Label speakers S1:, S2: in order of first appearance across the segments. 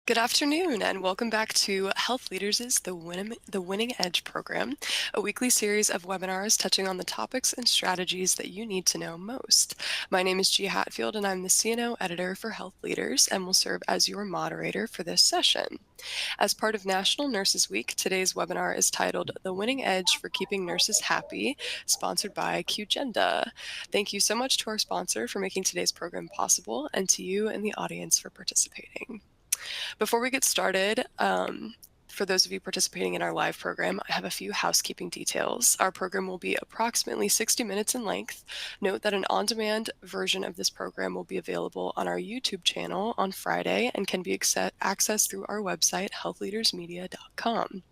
S1: Good afternoon, and welcome back to Health Leaders' The Winning Edge program, a weekly series of webinars touching on the topics and strategies that you need to know most. My name is Gia Hatfield, and I'm the CNO editor for Health Leaders and will serve as your moderator for this session. As part of National Nurses Week, today's webinar is titled The Winning Edge for Keeping Nurses Happy, sponsored by QGenda. Thank you so much to our sponsor for making today's program possible, and to you and the audience for participating. Before we get started, for those of you participating in our live program, I have a few housekeeping details. Our program will be approximately 60 minutes in length. Note that an on-demand version of this program will be available on our YouTube channel on Friday and can be accessed through our website, healthleadersmedia.com.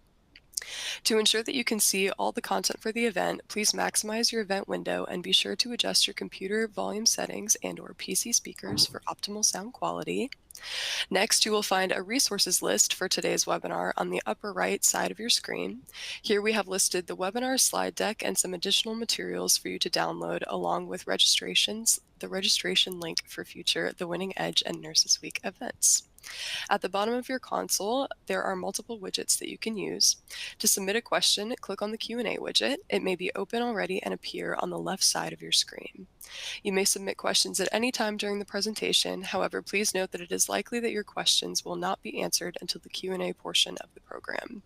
S1: To ensure that you can see all the content for the event, please maximize your event window and be sure to adjust your computer volume settings and/or PC speakers for optimal sound quality. Next, you will find a resources list for today's webinar on the upper right side of your screen. Here we have listed the webinar slide deck and some additional materials for you to download, along with the registration link for future The Winning Edge and Nurses Week events. At the bottom of your console, there are multiple widgets that you can use. To submit a question, click on the Q&A widget. It may be open already and appear on the left side of your screen. You may submit questions at any time during the presentation. However, please note that it is likely that your questions will not be answered until the Q&A portion of the program.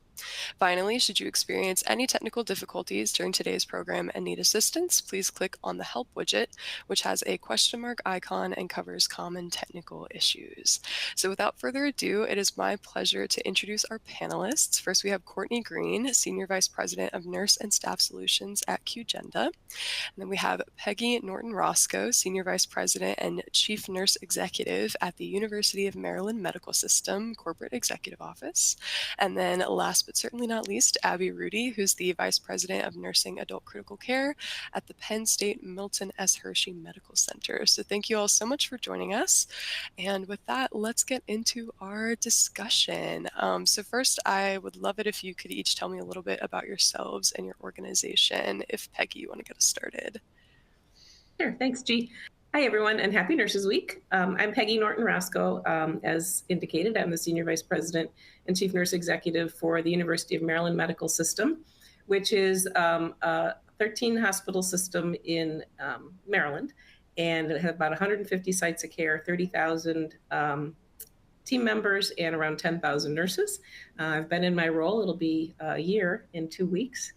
S1: Finally, should you experience any technical difficulties during today's program and need assistance, please click on the Help widget, which has a question mark icon and covers common technical issues. So without further ado, it is my pleasure to introduce our panelists. First, we have Courtney Green, Senior Vice President of Nurse and Staff Solutions at QGenda. And then we have Peggy Norton-Rosko, Senior Vice President and Chief Nurse Executive at the University of Maryland Medical System Corporate Executive Office. And then last but certainly not least, Abigail Rudy, who's the Vice President of Nursing Adult Critical Care at the Penn State Milton S Hershey Medical Center. So thank you all so much for joining us. And with that, let's get into our discussion. So first, I would love it if you could each tell me a little bit about yourselves and your organization. If Peggy, you want to get us started.
S2: Sure, thanks, G. Hi, everyone, and happy Nurses Week. I'm Peggy Norton-Rosko. As indicated, I'm the Senior Vice President and Chief Nurse Executive for the University of Maryland Medical System, which is a 13-hospital system in Maryland, and it has about 150 sites of care, 30,000 team members, and around 10,000 nurses. I've been in my role, it'll be a year in 2 weeks,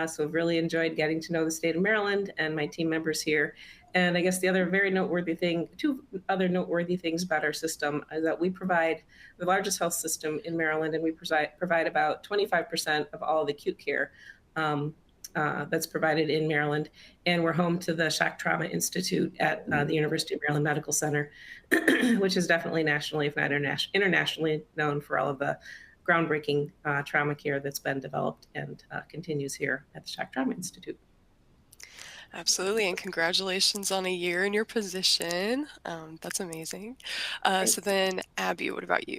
S2: so I've really enjoyed getting to know the state of Maryland and my team members here. And I guess two other noteworthy things about our system is that we provide the largest health system in Maryland, and we provide about 25% of all the acute care that's provided in Maryland. And we're home to the Shock Trauma Institute at the University of Maryland Medical Center, which is definitely nationally, if not internationally, known for all of the groundbreaking trauma care that's been developed and continues here at the Shock Trauma Institute.
S1: Absolutely, and congratulations on a year in your position. That's amazing. So then, Abby, what about you?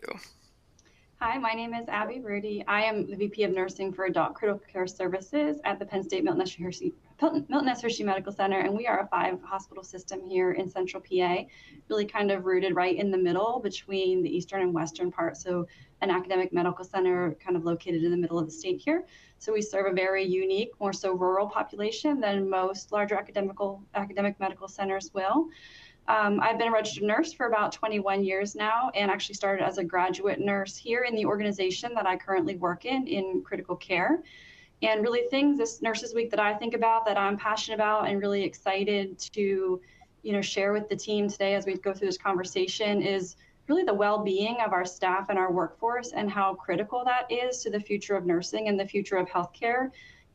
S3: Hi, my name is Abigail Rudy. I am the VP of Nursing for Adult Critical Care Services at the Penn State Milton S Hershey Medical Center, and we are a 5-hospital system here in Central PA, really kind of rooted right in the middle between the eastern and western part. So an academic medical center kind of located in the middle of the state here. So we serve a very unique, more so rural population than most larger academic medical centers will. I've been a registered nurse for about 21 years now, and actually started as a graduate nurse here in the organization that I currently work in critical care. And really this Nurses Week that I think about, that I'm passionate about and really excited to, share with the team today as we go through this conversation is really the well-being of our staff and our workforce and how critical that is to the future of nursing and the future of healthcare.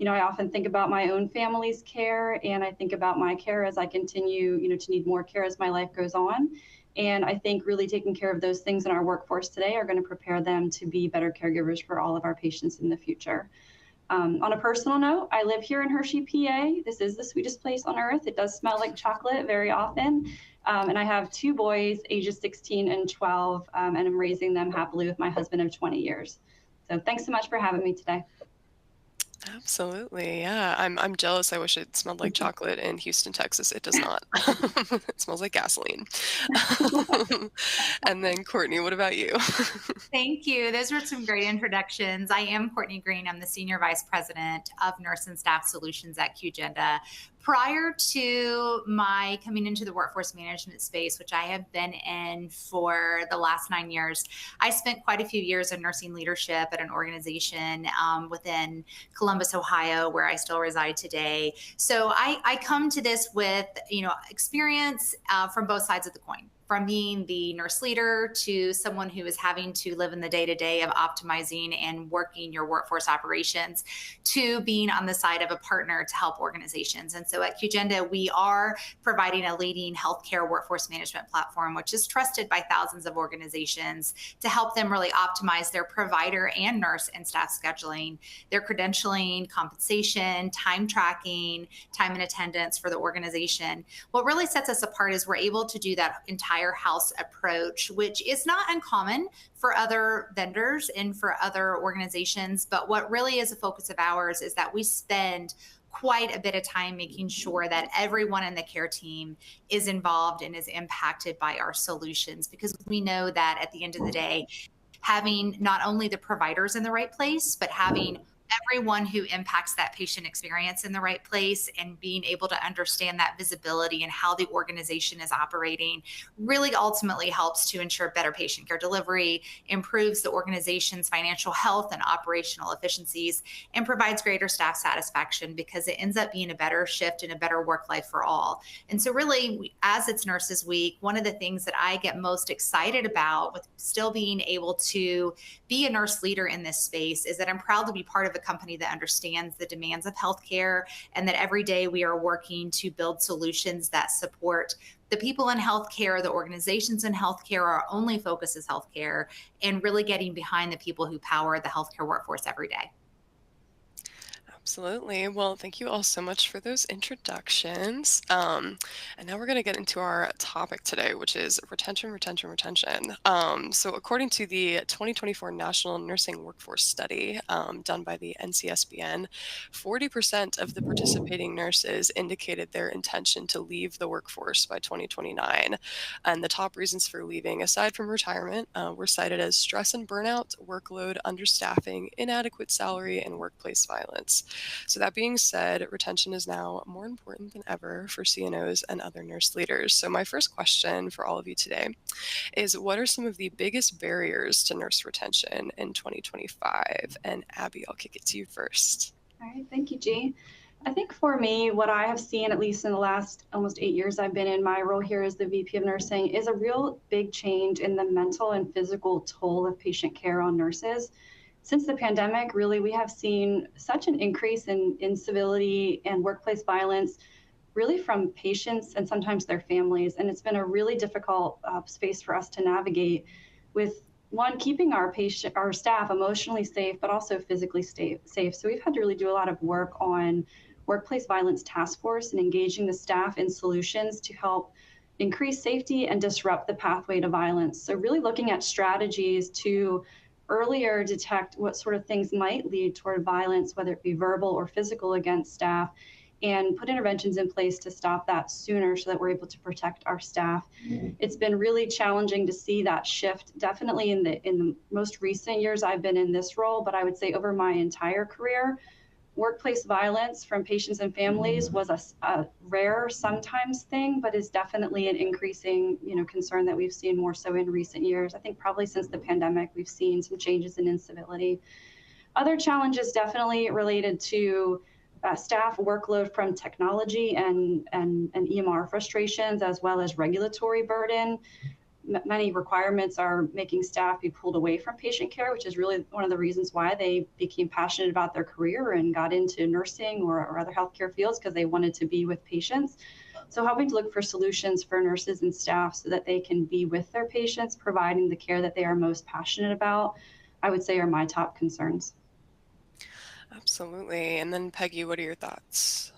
S3: I often think about my own family's care, and I think about my care as I continue, to need more care as my life goes on. And I think really taking care of those things in our workforce today are going to prepare them to be better caregivers for all of our patients in the future. On a personal note, I live here in Hershey, PA. This is the sweetest place on earth. It does smell like chocolate very often. And I have 2 boys, ages 16 and 12, and I'm raising them happily with my husband of 20 years. So thanks so much for having me today.
S1: Absolutely. Yeah. I'm jealous. I wish it smelled like chocolate in Houston, Texas. It does not. It smells like gasoline. And then Courtney, what about you?
S4: Thank you. Those were some great introductions. I am Courtney Green. I'm the Senior Vice President of Nurse and Staff Solutions at QGenda. Prior to my coming into the workforce management space, which I have been in for the last 9 years, I spent quite a few years in nursing leadership at an organization within Columbus, Ohio, where I still reside today. So I come to this with, experience from both sides of the coin. From being the nurse leader to someone who is having to live in the day-to-day of optimizing and working your workforce operations, to being on the side of a partner to help organizations. And so at QGenda, we are providing a leading healthcare workforce management platform, which is trusted by thousands of organizations to help them really optimize their provider and nurse and staff scheduling, their credentialing, compensation, time tracking, time and attendance for the organization. What really sets us apart is we're able to do that entire house approach, which is not uncommon for other vendors and for other organizations. But what really is a focus of ours is that we spend quite a bit of time making sure that everyone in the care team is involved and is impacted by our solutions, because we know that at the end of the day, having not only the providers in the right place, but having everyone who impacts that patient experience in the right place and being able to understand that visibility and how the organization is operating really ultimately helps to ensure better patient care delivery, improves the organization's financial health and operational efficiencies, and provides greater staff satisfaction, because it ends up being a better shift and a better work life for all. And so really, as it's Nurses Week, one of the things that I get most excited about with still being able to be a nurse leader in this space is that I'm proud to be part of a company that understands the demands of healthcare, and that every day we are working to build solutions that support the people in healthcare, the organizations in healthcare. Our only focus is healthcare, and really getting behind the people who power the healthcare workforce every day.
S1: Absolutely. Well, thank you all so much for those introductions. And now we're going to get into our topic today, which is retention, retention, retention. So, according to the 2024 National Nursing Workforce Study done by the NCSBN, 40% of the participating nurses indicated their intention to leave the workforce by 2029. And the top reasons for leaving, aside from retirement, were cited as stress and burnout, workload, understaffing, inadequate salary, and workplace violence. So that being said, retention is now more important than ever for CNOs and other nurse leaders. So my first question for all of you today is, what are some of the biggest barriers to nurse retention in 2025? And Abby, I'll kick it to you first.
S3: All right, thank you, G. I think for me, what I have seen, at least in the last almost 8 years I've been in my role here as the VP of Nursing, is a real big change in the mental and physical toll of patient care on nurses. Since the pandemic, really, we have seen such an increase in incivility and workplace violence, really from patients and sometimes their families. And it's been a really difficult space for us to navigate, with one, keeping our staff emotionally safe, but also physically safe. So we've had to really do a lot of work on workplace violence task force and engaging the staff in solutions to help increase safety and disrupt the pathway to violence. So really looking at strategies to earlier detect what sort of things might lead toward violence, whether it be verbal or physical, against staff, and put interventions in place to stop that sooner so that we're able to protect our staff. It's been really challenging to see that shift, definitely in the most recent years I've been in this role, but I would say over my entire career, workplace violence from patients and families was a rare sometimes thing, but is definitely an increasing, concern that we've seen more so in recent years. I think probably since the pandemic, we've seen some changes in incivility. Other challenges definitely related to staff workload from technology and EMR frustrations, as well as regulatory burden. Many requirements are making staff be pulled away from patient care, which is really one of the reasons why they became passionate about their career and got into nursing or other healthcare fields, because they wanted to be with patients. So helping to look for solutions for nurses and staff so that they can be with their patients, providing the care that they are most passionate about, I would say are my top concerns.
S1: Absolutely. And then Peggy, what are your thoughts?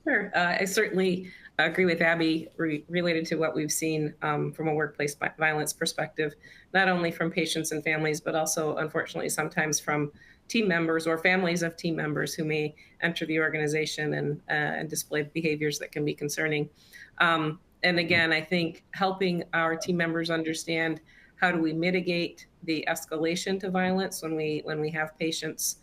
S2: Sure. I certainly agree with Abby related to what we've seen from a workplace violence perspective, not only from patients and families, but also, unfortunately, sometimes from team members or families of team members who may enter the organization and display behaviors that can be concerning. And again, I think helping our team members understand how do we mitigate the escalation to violence when we have patients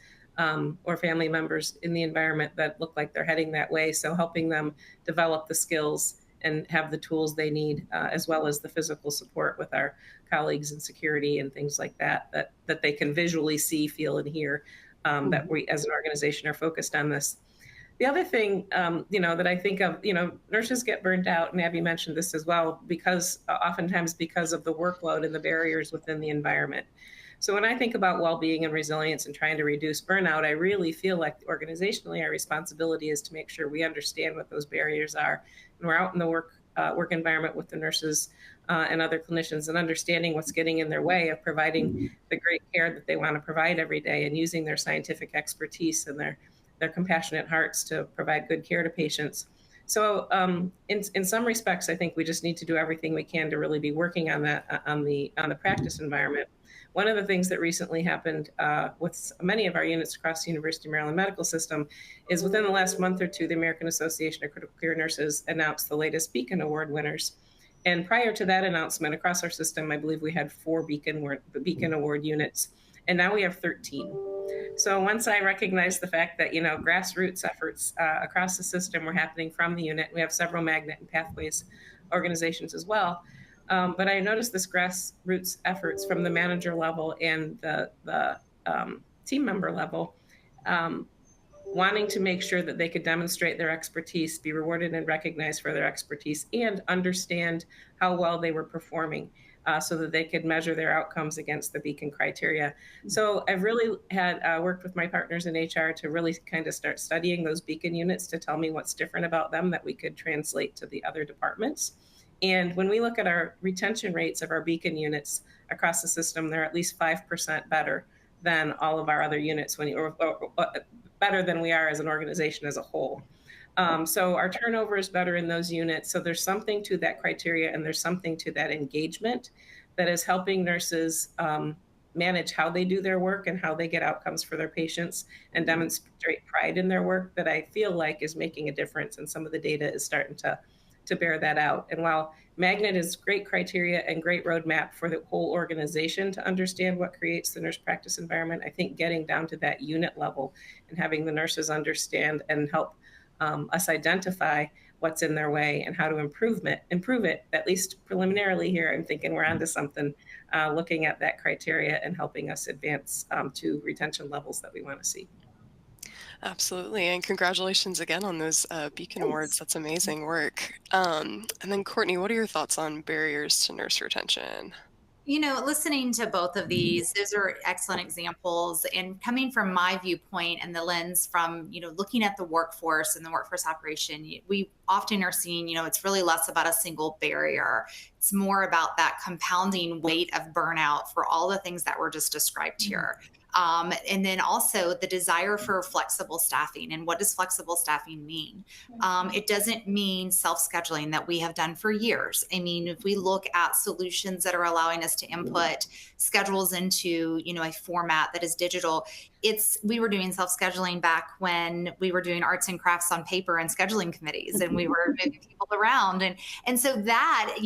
S2: or family members in the environment that look like they're heading that way. So helping them develop the skills and have the tools they need, as well as the physical support with our colleagues in security and things like that they can visually see, feel, and hear, that we as an organization are focused on this. The other thing, that I think of, nurses get burned out, and Abby mentioned this as well, oftentimes because of the workload and the barriers within the environment. So when I think about well-being and resilience and trying to reduce burnout, I really feel like organizationally our responsibility is to make sure we understand what those barriers are. And we're out in the work environment with the nurses and other clinicians and understanding what's getting in their way of providing the great care that they want to provide every day, and using their scientific expertise and their compassionate hearts to provide good care to patients. So in some respects, I think we just need to do everything we can to really be working on that on the practice environment. One of the things that recently happened with many of our units across the University of Maryland Medical System is within the last month or two, the American Association of Critical Care Nurses announced the latest Beacon Award winners. And prior to that announcement, across our system, I believe we had 4 Beacon Award units, and now we have 13. So once I recognized the fact that, grassroots efforts across the system were happening from the unit, we have several magnet and pathways organizations as well. But I noticed this grassroots efforts from the manager level and the team member level, wanting to make sure that they could demonstrate their expertise, be rewarded and recognized for their expertise, and understand how well they were performing, so that they could measure their outcomes against the Beacon criteria. So I've really had worked with my partners in HR to really kind of start studying those Beacon units to tell me what's different about them that we could translate to the other departments. And when we look at our retention rates of our Beacon units across the system, they're at least 5% better than all of our other units, or better than we are as an organization as a whole. So our turnover is better in those units. So there's something to that criteria, and there's something to that engagement that is helping nurses manage how they do their work and how they get outcomes for their patients and demonstrate pride in their work, that I feel like is making a difference. And some of the data is starting to bear that out. And while Magnet is great criteria and great roadmap for the whole organization to understand what creates the nurse practice environment, I think getting down to that unit level and having the nurses understand and help us identify what's in their way and how to improve it, at least preliminarily here, I'm thinking we're onto something, looking at that criteria and helping us advance to retention levels that we want to see.
S1: Absolutely. And congratulations again on those Beacon Awards. That's amazing work. And then Courtney, what are your thoughts on barriers to nurse retention?
S4: Listening to both of these, those are excellent examples. And coming from my viewpoint and the lens from, looking at the workforce and the workforce operation, we often are seeing, it's really less about a single barrier. It's more about that compounding weight of burnout for all the things that were just described here. And then also the desire for flexible staffing. And what does flexible staffing mean? It doesn't mean self-scheduling that we have done for years. I mean, if we look at solutions that are allowing us to input schedules into, a format that is digital, we were doing self-scheduling back when we were doing arts and crafts on paper and scheduling committees, and we were moving people around. And so that,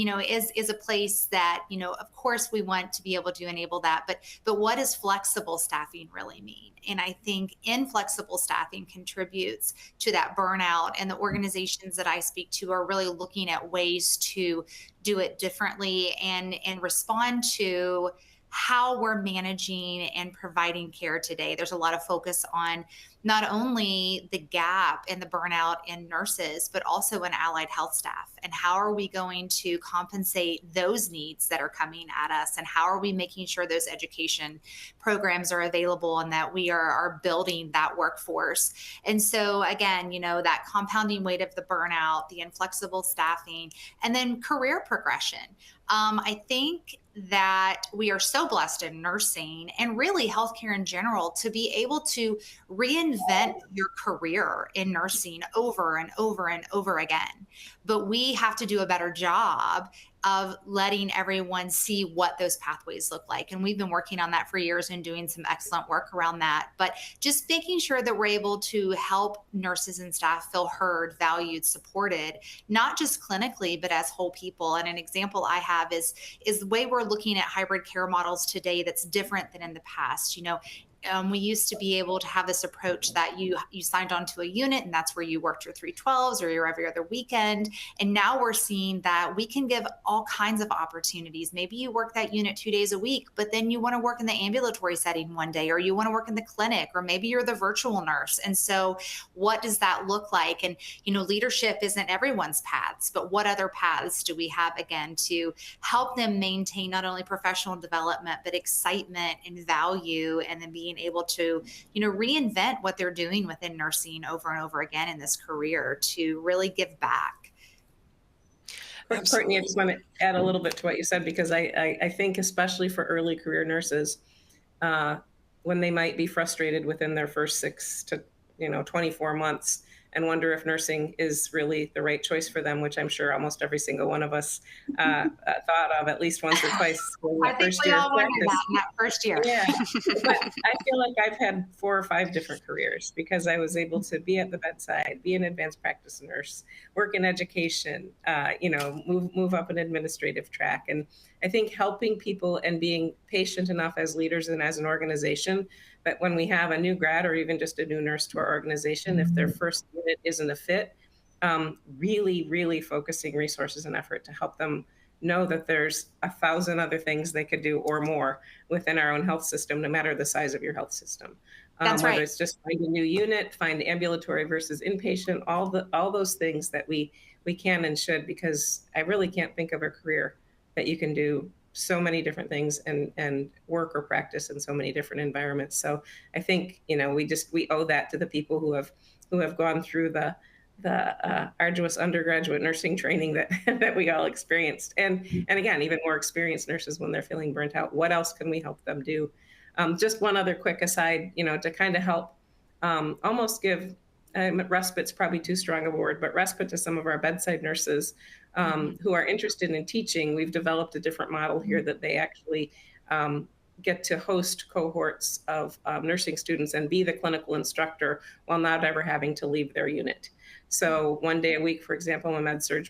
S4: is a place that, of course we want to be able to enable that, but what does flexible staffing really mean? And I think inflexible staffing contributes to that burnout, and the organizations that I speak to are really looking at ways to do it differently and respond to how we're managing and providing care today. There's a lot of focus on not only the gap and the burnout in nurses, but also in allied health staff. And how are we going to compensate those needs that are coming at us? And how are we making sure those education programs are available and that we are building that workforce? And so again, that compounding weight of the burnout, the inflexible staffing, and then career progression. I think that we are so blessed in nursing and really healthcare in general to be able to reinvent your career in nursing over and over and over again. But we have to do a better job of letting everyone see what those pathways look like. And we've been working on that for years and doing some excellent work around that. But just making sure that we're able to help nurses and staff feel heard, valued, supported, not just clinically, but as whole people. And an example I have is the way we're looking at hybrid care models today that's different than in the past. We used to be able to have this approach that you signed on to a unit and that's where you worked your 312s or your every other weekend. And now we're seeing that we can give all kinds of opportunities. Maybe you work that unit 2 days a week, but then you want to work in the ambulatory setting one day, or you want to work in the clinic, or maybe you're the virtual nurse. And so what does that look like? And, leadership isn't everyone's paths, but what other paths do we have, again, to help them maintain not only professional development, but excitement and value, and then being able to, reinvent what they're doing within nursing over and over again in this career to really give back.
S2: Courtney, I just want to add a little bit to what you said, because I think especially for early career nurses, when they might be frustrated within their first 6 to 24 months and wonder if nursing is really the right choice for them, which I'm sure almost every single one of us thought of at least once or twice.
S4: I think we all wondered that in that first year.
S2: Yeah, but I feel like I've had 4 or 5 different careers because I was able to be at the bedside, be an advanced practice nurse, work in education, move up an administrative track. And I think helping people and being patient enough as leaders and as an organization that when we have a new grad or even just a new nurse to our organization, if their first unit isn't a fit, really, really focusing resources and effort to help them know that there's 1,000 other things they could do or more within our own health system, no matter the size of your health system.
S4: That's right.
S2: Whether it's just find a new unit, find ambulatory versus inpatient, all those things that we can and should, because I really can't think of a career that you can do so many different things and work or practice in so many different environments. So I think, we owe that to the people who have gone through the arduous undergraduate nursing training that we all experienced. And again, even more experienced nurses, when they're feeling burnt out, what else can we help them do? Just one other quick aside, to kind of help almost give respite's probably too strong of a word, but respite to some of our bedside nurses who are interested in teaching. We've developed a different model here that they actually get to host cohorts of nursing students and be the clinical instructor while not ever having to leave their unit. So 1 day a week, for example, a med-surg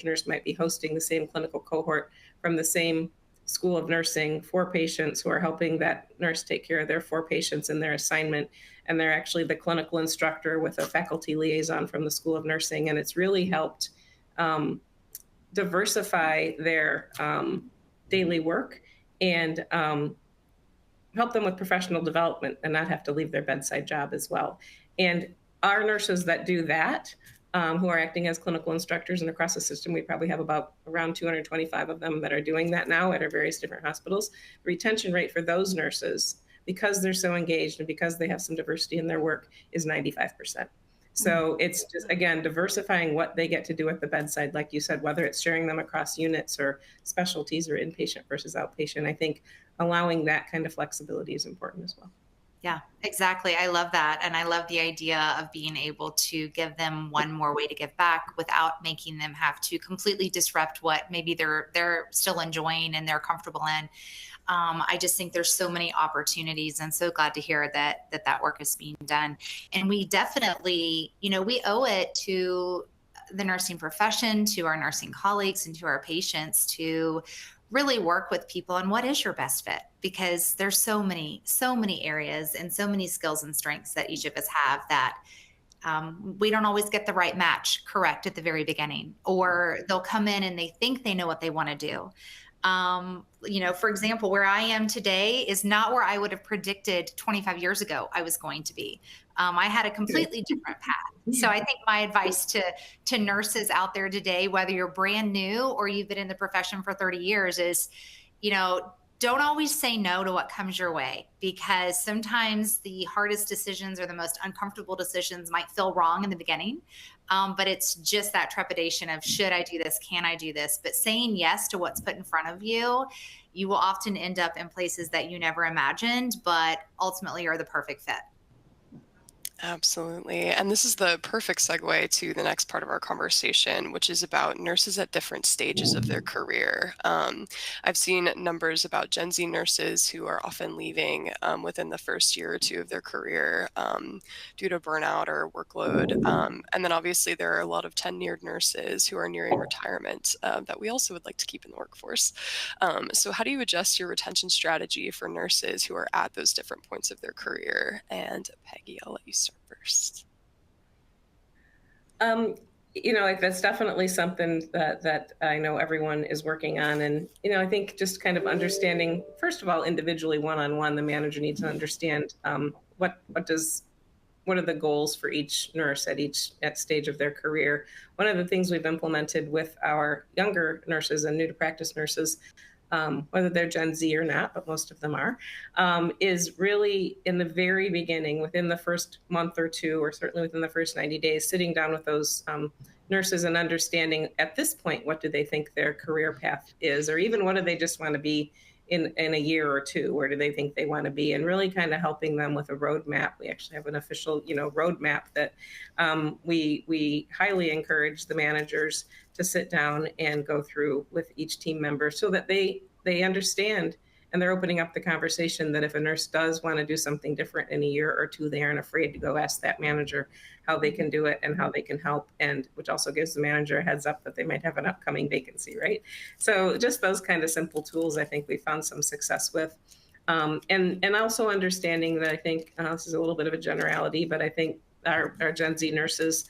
S2: nurse might be hosting the same clinical cohort from the same school of nursing for patients who are helping that nurse take care of their 4 patients in their assignment. And they're actually the clinical instructor with a faculty liaison from the School of Nursing. And it's really helped diversify their daily work and help them with professional development and not have to leave their bedside job as well. And our nurses that do that, who are acting as clinical instructors, and across the system, we probably have around 225 of them that are doing that now at our various different hospitals. The retention rate for those nurses, because they're so engaged and because they have some diversity in their work, is 95%. So it's just, again, diversifying what they get to do at the bedside, like you said, whether it's sharing them across units or specialties or inpatient versus outpatient. I think allowing that kind of flexibility is important as well.
S4: Yeah, exactly. I love that. And I love the idea of being able to give them one more way to give back without making them have to completely disrupt what maybe they're still enjoying and they're comfortable in. I just think there's so many opportunities, and so glad to hear that work is being done. And we definitely, we owe it to the nursing profession, to our nursing colleagues, and to our patients to really work with people on what is your best fit, because there's so many areas and so many skills and strengths that each of us have that we don't always get the right match correct at the very beginning, or they'll come in and they think they know what they want to do. For example, where I am today is not where I would have predicted 25 years ago I was going to be. I had a completely different path. So I think my advice to nurses out there today, whether you're brand new or you've been in the profession for 30 years, is, don't always say no to what comes your way, because sometimes the hardest decisions or the most uncomfortable decisions might feel wrong in the beginning. But it's just that trepidation of, should I do this? Can I do this? But saying yes to what's put in front of you, you will often end up in places that you never imagined, but ultimately are the perfect fit.
S1: Absolutely. And this is the perfect segue to the next part of our conversation, which is about nurses at different stages of their career. I've seen numbers about Gen Z nurses who are often leaving within the first year or two of their career due to burnout or workload. And then obviously there are a lot of tenured nurses who are nearing retirement that we also would like to keep in the workforce. So how do you adjust your retention strategy for nurses who are at those different points of their career? And Peggy, I'll let you start first.
S2: Like that's definitely something that I know everyone is working on. And, I think just kind of understanding, first of all, individually, one-on-one, the manager needs to understand what are the goals for each nurse at stage of their career. One of the things we've implemented with our younger nurses and new to practice nurses, whether they're Gen Z or not, but most of them are, is really in the very beginning, within the first month or two, or certainly within the first 90 days, sitting down with those nurses and understanding at this point, what do they think their career path is, or even what do they just want to be in a year or two, where do they think they want to be, and really kind of helping them with a roadmap. We actually have an official, roadmap that we highly encourage the managers to sit down and go through with each team member so that they understand, and they're opening up the conversation that if a nurse does want to do something different in a year or two, they aren't afraid to go ask that manager how they can do it and how they can help, and which also gives the manager a heads up that they might have an upcoming vacancy, right? So just those kind of simple tools, I think we found some success with. And also understanding that I think this is a little bit of a generality, but I think our Gen Z nurses,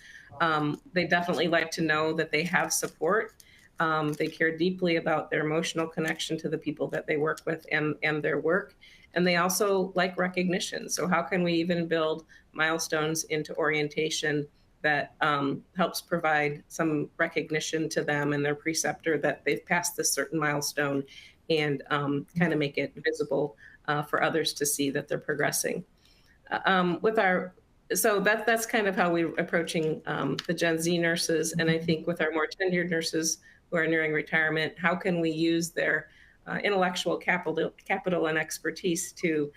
S2: they definitely like to know that they have support. They care deeply about their emotional connection to the people that they work with and their work. And they also like recognition. So how can we even build milestones into orientation that helps provide some recognition to them and their preceptor that they've passed this certain milestone, and kind of make it visible for others to see that they're progressing. So that's kind of how we're approaching the Gen Z nurses. And I think with our more tenured nurses who are nearing retirement, how can we use their intellectual capital and expertise to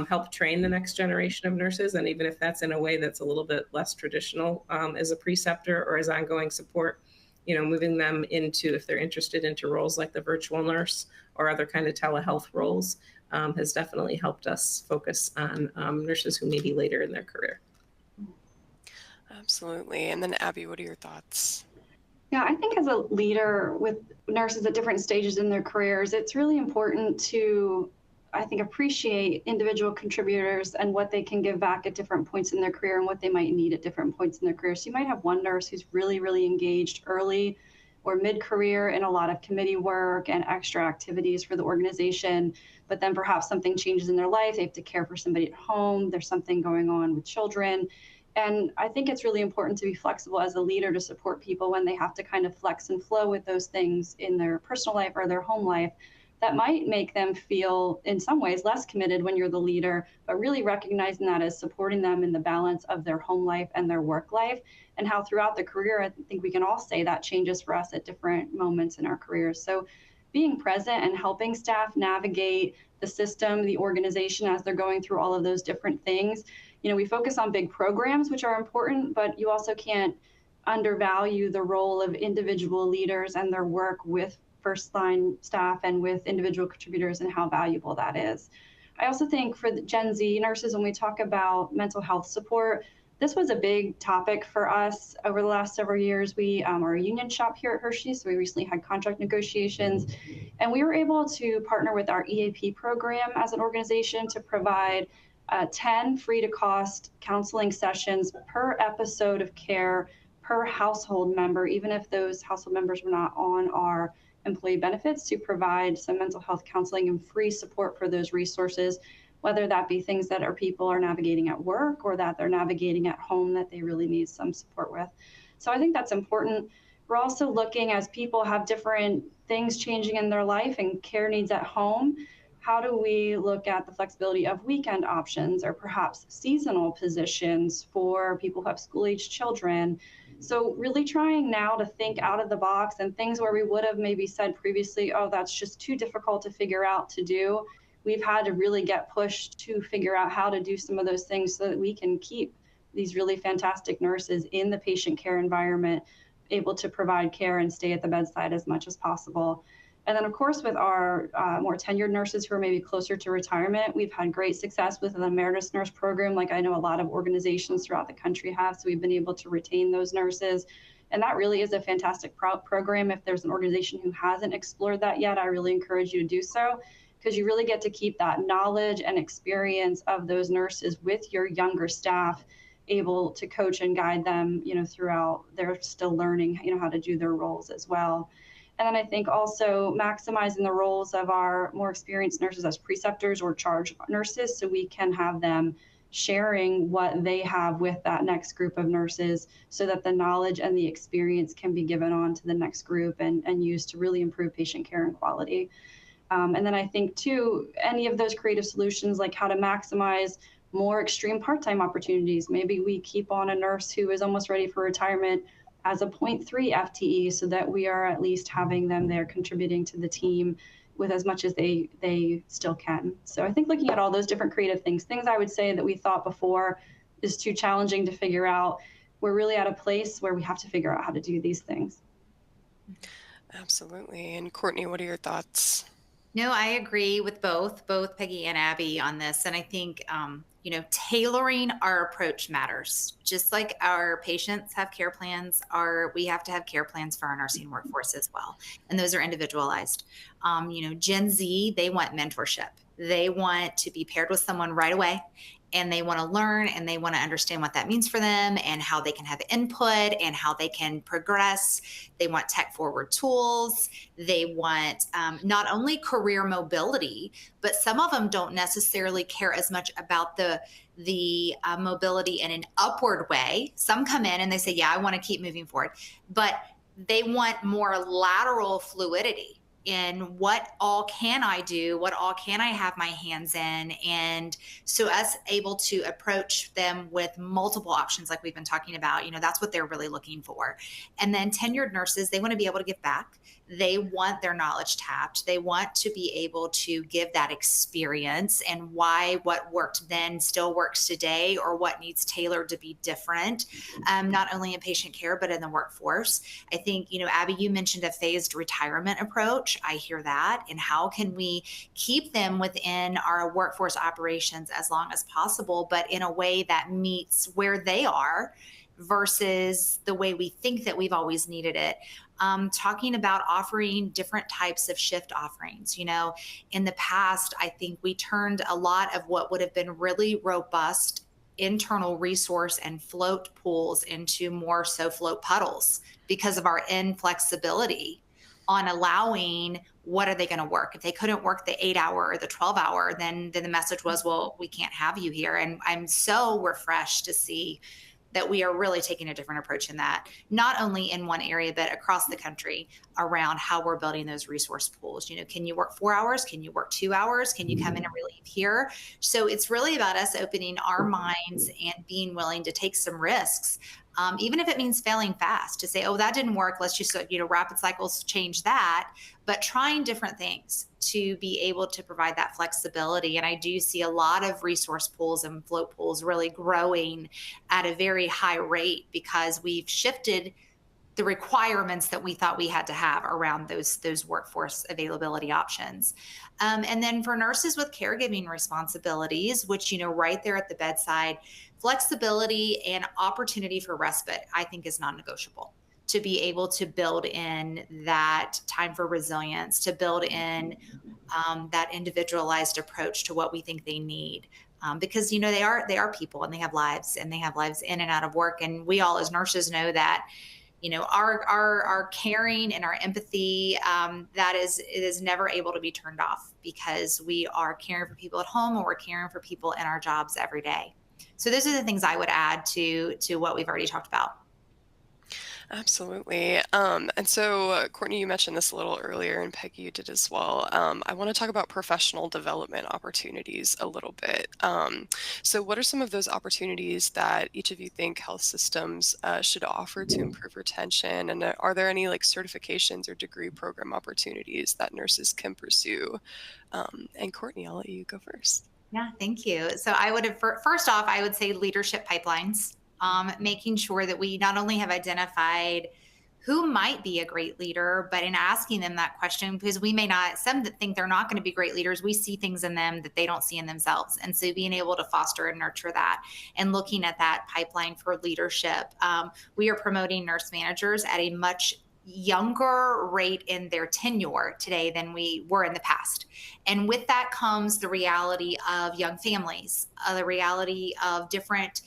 S2: help train the next generation of nurses? And even if that's in a way that's a little bit less traditional as a preceptor or as ongoing support, moving them into, if they're interested, into roles like the virtual nurse or other kind of telehealth roles has definitely helped us focus on nurses who may be later in their career.
S1: Absolutely. And then Abby, what are your thoughts?
S3: Yeah, I think as a leader with nurses at different stages in their careers, it's really important to, I think, appreciate individual contributors and what they can give back at different points in their career and what they might need at different points in their career. So you might have one nurse who's really, really engaged early or mid-career in a lot of committee work and extra activities for the organization, but then perhaps something changes in their life. They have to care for somebody at home. There's something going on with children. And I think it's really important to be flexible as a leader to support people when they have to kind of flex and flow with those things in their personal life or their home life that might make them feel in some ways less committed when you're the leader, but really recognizing that as supporting them in the balance of their home life and their work life, and how throughout the career, I think we can all say that changes for us at different moments in our careers. So being present and helping staff navigate the system, the organization as they're going through all of those different things. We focus on big programs, which are important, but you also can't undervalue the role of individual leaders and their work with first line staff and with individual contributors and how valuable that is. I also think for the Gen Z nurses, when we talk about mental health support, this was a big topic for us over the last several years. We are a union shop here at Hershey, so we recently had contract negotiations, and we were able to partner with our EAP program as an organization to provide 10 free-to-cost counseling sessions per episode of care per household member, even if those household members were not on our employee benefits, to provide some mental health counseling and free support for those resources, whether that be things that our people are navigating at work or that they're navigating at home that they really need some support with. So I think that's important. We're also looking, as people have different things changing in their life and care needs at home, how do we look at the flexibility of weekend options or perhaps seasonal positions for people who have school-aged children? So really trying now to think out of the box, and things where we would have maybe said previously, oh, that's just too difficult to figure out to do. We've had to really get pushed to figure out how to do some of those things so that we can keep these really fantastic nurses in the patient care environment, able to provide care and stay at the bedside as much as possible. And then, of course, with our more tenured nurses who are maybe closer to retirement, we've had great success with the emeritus nurse program, like I know a lot of organizations throughout the country have. So we've been able to retain those nurses. And that really is a fantastic program. If there's an organization who hasn't explored that yet, I really encourage you to do so, because you really get to keep that knowledge and experience of those nurses with your younger staff, able to coach and guide them, throughout they're still learning, how to do their roles as well. And then I think also maximizing the roles of our more experienced nurses as preceptors or charge nurses, so we can have them sharing what they have with that next group of nurses, so that the knowledge and the experience can be given on to the next group and used to really improve patient care and quality. And then I think too, any of those creative solutions, like how to maximize more extreme part-time opportunities. Maybe we keep on a nurse who is almost ready for retirement as a 0.3 FTE, so that we are at least having them there contributing to the team with as much as they still can. So I think looking at all those different creative things I would say that we thought before is too challenging to figure out, we're really at a place where we have to figure out how to do these things.
S1: Absolutely. And Courtney, what are your thoughts?
S4: No, I agree with both Peggy and Abby on this. And I think, tailoring our approach matters. Just like our patients have care plans, we have to have care plans for our nursing workforce as well. And those are individualized. Gen Z, they want mentorship. They want to be paired with someone right away, and they want to learn and they want to understand what that means for them and how they can have input and how they can progress. They want tech forward tools. They want not only career mobility, but some of them don't necessarily care as much about the mobility in an upward way. Some come in and they say, yeah, I want to keep moving forward, but they want more lateral fluidity in what all can I do, what all can I have my hands in. And so us able to approach them with multiple options like we've been talking about, that's what they're really looking for. And then tenured nurses, they want to be able to give back. They want their knowledge tapped. They want to be able to give that experience and why what worked then still works today, or what needs tailored to be different, not only in patient care, but in the workforce. I think, Abby, you mentioned a phased retirement approach. I hear that. And how can we keep them within our workforce operations as long as possible, but in a way that meets where they are versus the way we think that we've always needed it. Talking about offering different types of shift offerings. In the past, I think we turned a lot of what would have been really robust internal resource and float pools into more so float puddles because of our inflexibility on allowing what are they going to work. If they couldn't work the 8-hour or the 12-hour, then the message was, well, we can't have you here. And I'm so refreshed to see that we are really taking a different approach in that, not only in one area, but across the country around how we're building those resource pools. Can you work 4 hours? Can you work 2 hours? Can you come in and relieve here? So it's really about us opening our minds and being willing to take some risks. Even if it means failing fast, to say, oh, that didn't work. Let's just, rapid cycles change that, but trying different things to be able to provide that flexibility. And I do see a lot of resource pools and float pools really growing at a very high rate because we've shifted the requirements that we thought we had to have around those workforce availability options. And then for nurses with caregiving responsibilities, which, right there at the bedside, flexibility and opportunity for respite, I think is non-negotiable. To be able to build in that time for resilience, to build in that individualized approach to what we think they need. Because, they are people and they have lives in and out of work. And we all as nurses know that, our caring and our empathy, it is never able to be turned off because we are caring for people at home and we're caring for people in our jobs every day. So those are the things I would add to what we've already talked about.
S1: Absolutely. And so, Courtney, you mentioned this a little earlier, and Peggy, you did as well. I want to talk about professional development opportunities a little bit. So what are some of those opportunities that each of you think health systems should offer to improve retention? And are there any certifications or degree program opportunities that nurses can pursue? And Courtney, I'll let you go first.
S4: Yeah, thank you. So I would have, first off, I would say leadership pipelines. making sure that we not only have identified who might be a great leader, but in asking them that question, because we may not, some that think they're not going to be great leaders, we see things in them that they don't see in themselves. And so being able to foster and nurture that and looking at that pipeline for leadership, we are promoting nurse managers at a much younger rate in their tenure today than we were in the past. And with that comes the reality of young families, the reality of different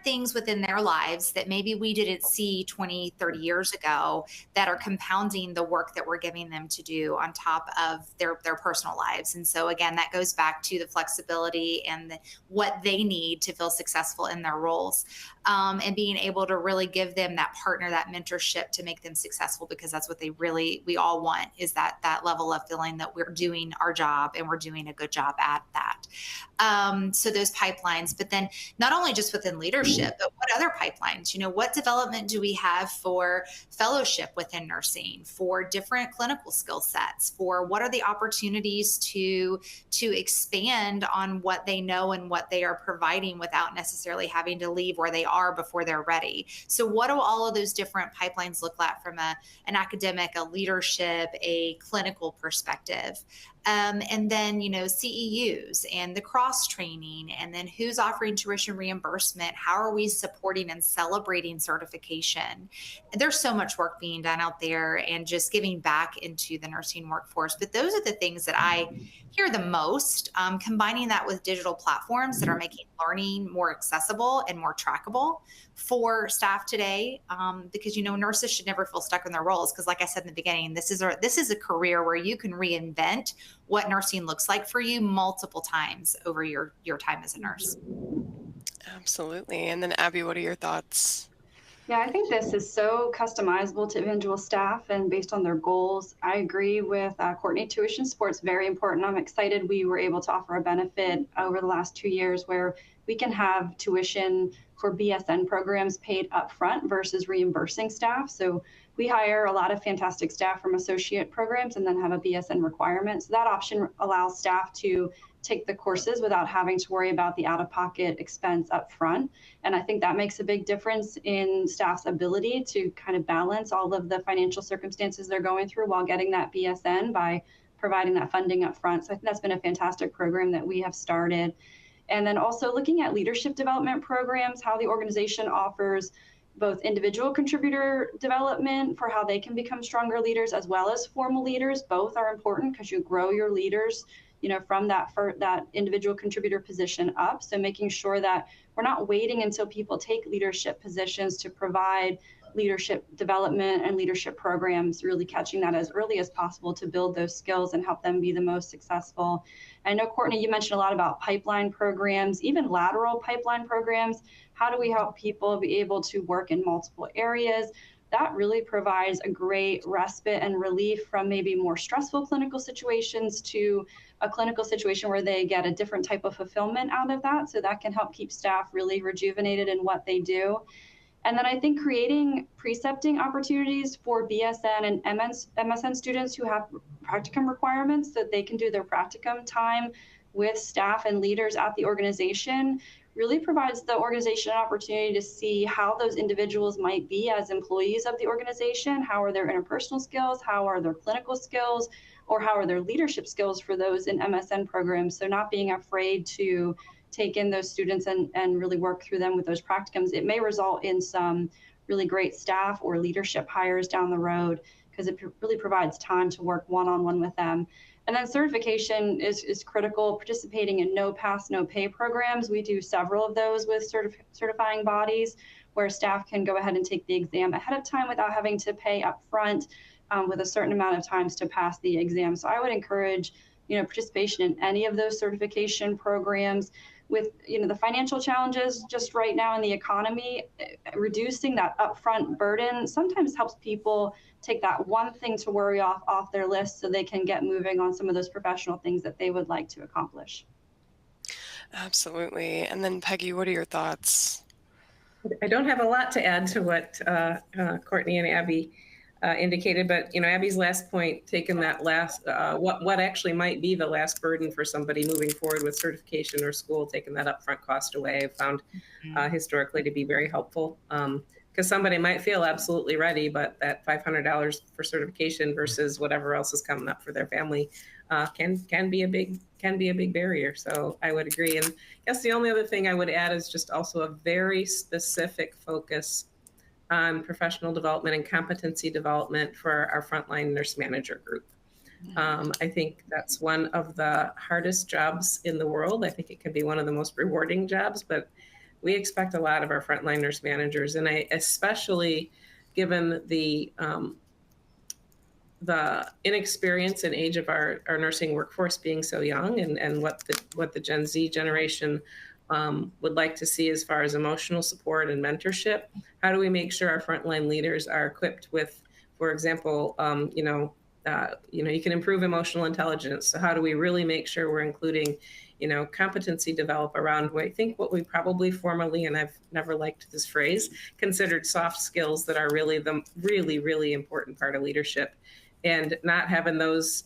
S4: things within their lives that maybe we didn't see 20, 30 years ago that are compounding the work that we're giving them to do on top of their personal lives. And so again, that goes back to the flexibility and what they need to feel successful in their roles, and being able to really give them that partner, that mentorship to make them successful, because that's what we all want, is that level of feeling that we're doing our job and we're doing a good job at that. So those pipelines, but then not only just within leadership, but what other pipelines, what development do we have for fellowship within nursing, for different clinical skill sets, for what are the opportunities to expand on what they know and what they are providing without necessarily having to leave where they are before they're ready. So what do all of those different pipelines look like from an academic, a leadership, a clinical perspective? And then, CEUs and the cross training, and then who's offering tuition reimbursement? How are we supporting and celebrating certification? There's so much work being done out there and just giving back into the nursing workforce. But those are the things that I hear the most, combining that with digital platforms that are making learning more accessible and more trackable for staff today, because nurses should never feel stuck in their roles, because like I said in the beginning, this is a career where you can reinvent what nursing looks like for you multiple times over your time as a nurse.
S1: Absolutely. And then Abby, what are your thoughts?
S3: Yeah, I think this is so customizable to individual staff and based on their goals. I agree with Courtney. Tuition support's very important. I'm excited we were able to offer a benefit over the last 2 years where we can have tuition for BSN programs paid upfront versus reimbursing staff. So we hire a lot of fantastic staff from associate programs and then have a BSN requirement. So that option allows staff to take the courses without having to worry about the out-of-pocket expense up front. And I think that makes a big difference in staff's ability to kind of balance all of the financial circumstances they're going through while getting that BSN by providing that funding up front. So I think that's been a fantastic program that we have started. And then also looking at leadership development programs, how the organization offers both individual contributor development for how they can become stronger leaders as well as formal leaders. Both are important because you grow your leaders from that individual contributor position up. So making sure that we're not waiting until people take leadership positions to provide leadership development and leadership programs, really catching that as early as possible to build those skills and help them be the most successful. I know, Courtney, you mentioned a lot about pipeline programs, even lateral pipeline programs. How do we help people be able to work in multiple areas? That really provides a great respite and relief from maybe more stressful clinical situations to a clinical situation where they get a different type of fulfillment out of that. So that can help keep staff really rejuvenated in what they do. And then I think creating precepting opportunities for BSN and MSN students who have practicum requirements so that they can do their practicum time with staff and leaders at the organization really provides the organization an opportunity to see how those individuals might be as employees of the organization. How are their interpersonal skills? How are their clinical skills? Or how are their leadership skills for those in MSN programs? So not being afraid to take in those students and really work through them with those practicums. It may result in some really great staff or leadership hires down the road because it really provides time to work one-on-one with them. And then certification is critical. Participating in no pass, no pay programs. We do several of those with certifying bodies where staff can go ahead and take the exam ahead of time without having to pay up front with a certain amount of times to pass the exam. So I would encourage, participation in any of those certification programs. With the financial challenges just right now in the economy, reducing that upfront burden sometimes helps people take that one thing to worry off their list so they can get moving on some of those professional things that they would like to accomplish.
S1: Absolutely. And then Peggy, what are your thoughts?
S2: I don't have a lot to add to what Courtney and Abby indicated. But Abby's last point, taking that last, what actually might be the last burden for somebody moving forward with certification or school, taking that upfront cost away, I've found historically to be very helpful. Because somebody might feel absolutely ready, but that $500 for certification versus whatever else is coming up for their family can be a big barrier. So I would agree. And I guess the only other thing I would add is just also a very specific focus on professional development and competency development for our frontline nurse manager group. I think that's one of the hardest jobs in the world. I think it can be one of the most rewarding jobs, but we expect a lot of our frontline nurse managers, and especially given the inexperience and age of our nursing workforce being so young, and what the Gen Z generation would like to see as far as emotional support and mentorship. How do we make sure our frontline leaders are equipped with, for example, you can improve emotional intelligence. So how do we really make sure we're including, competency develop around what we probably formerly, and I've never liked this phrase, considered soft skills that are really the really important part of leadership, and not having those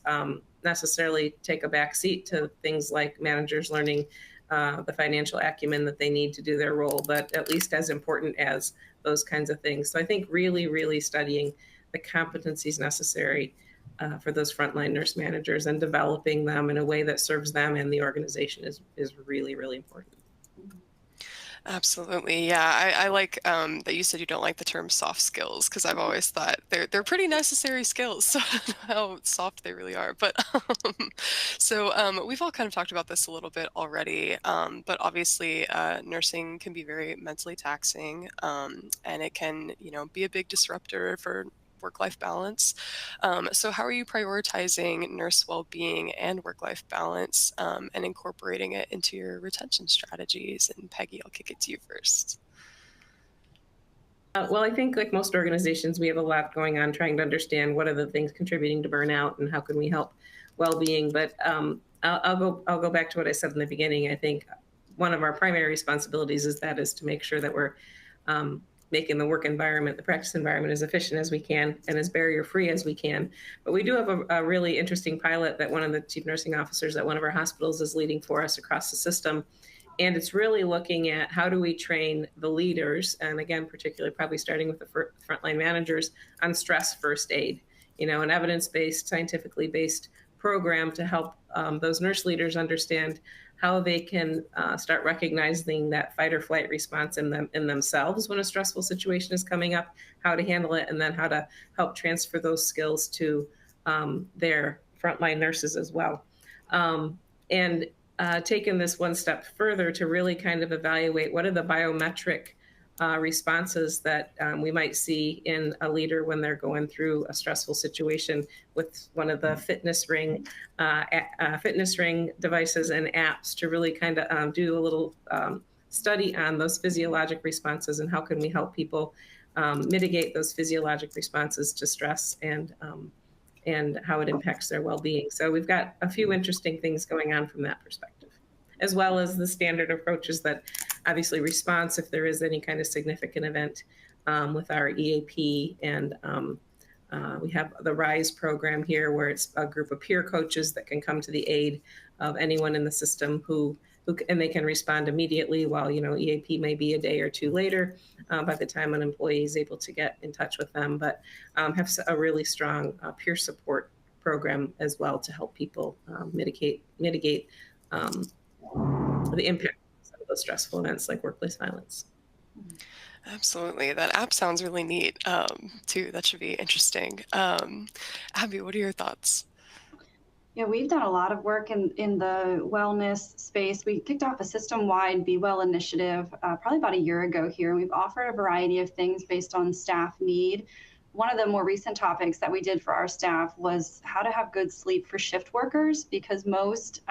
S2: necessarily take a back seat to things like managers learning the financial acumen that they need to do their role, but at least as important as those kinds of things. So I think really studying the competencies necessary for those frontline nurse managers and developing them in a way that serves them and the organization is really important.
S1: Absolutely. Yeah. I like that you said you don't like the term soft skills, because I've always thought they're pretty necessary skills. So I don't know how soft they really are. But we've all kind of talked about this a little bit already. But obviously, nursing can be very mentally taxing, and it can, be a big disruptor for work-life balance. So how are you prioritizing nurse well-being and work-life balance, and incorporating it into your retention strategies? And Peggy, I'll kick it to you first.
S2: Well, I think like most organizations, we have a lot going on trying to understand what are the things contributing to burnout and how can we help well-being. But I'll go back to what I said in the beginning. I think one of our primary responsibilities is to make sure that we're making the work environment, the practice environment, as efficient as we can and as barrier-free as we can. But we do have a really interesting pilot that one of the chief nursing officers at one of our hospitals is leading for us across the system. And it's really looking at how do we train the leaders, and again, particularly probably starting with the frontline managers, on stress first aid, an evidence-based, scientifically based program to help those nurse leaders understand how they can start recognizing that fight or flight response in themselves when a stressful situation is coming up, how to handle it, and then how to help transfer those skills to their frontline nurses as well. And taking this one step further to really kind of evaluate what are the biometric responses that we might see in a leader when they're going through a stressful situation with one of the fitness ring devices and apps, to really kind of do a little study on those physiologic responses and how can we help people mitigate those physiologic responses to stress and how it impacts their well-being. So we've got a few interesting things going on from that perspective, as well as the standard approaches that obviously response if there is any kind of significant event with our EAP. And we have the RISE program here, where it's a group of peer coaches that can come to the aid of anyone in the system and they can respond immediately, while EAP may be a day or two later by the time an employee is able to get in touch with them, but have a really strong peer support program as well to help people mitigate the impact of those stressful events like workplace violence.
S1: Absolutely. That app sounds really neat, too. That should be interesting. Abby, what are your thoughts?
S3: Yeah, we've done a lot of work in the wellness space. We kicked off a system-wide Be Well initiative probably about a year ago here. We've offered a variety of things based on staff need. One of the more recent topics that we did for our staff was how to have good sleep for shift workers, because most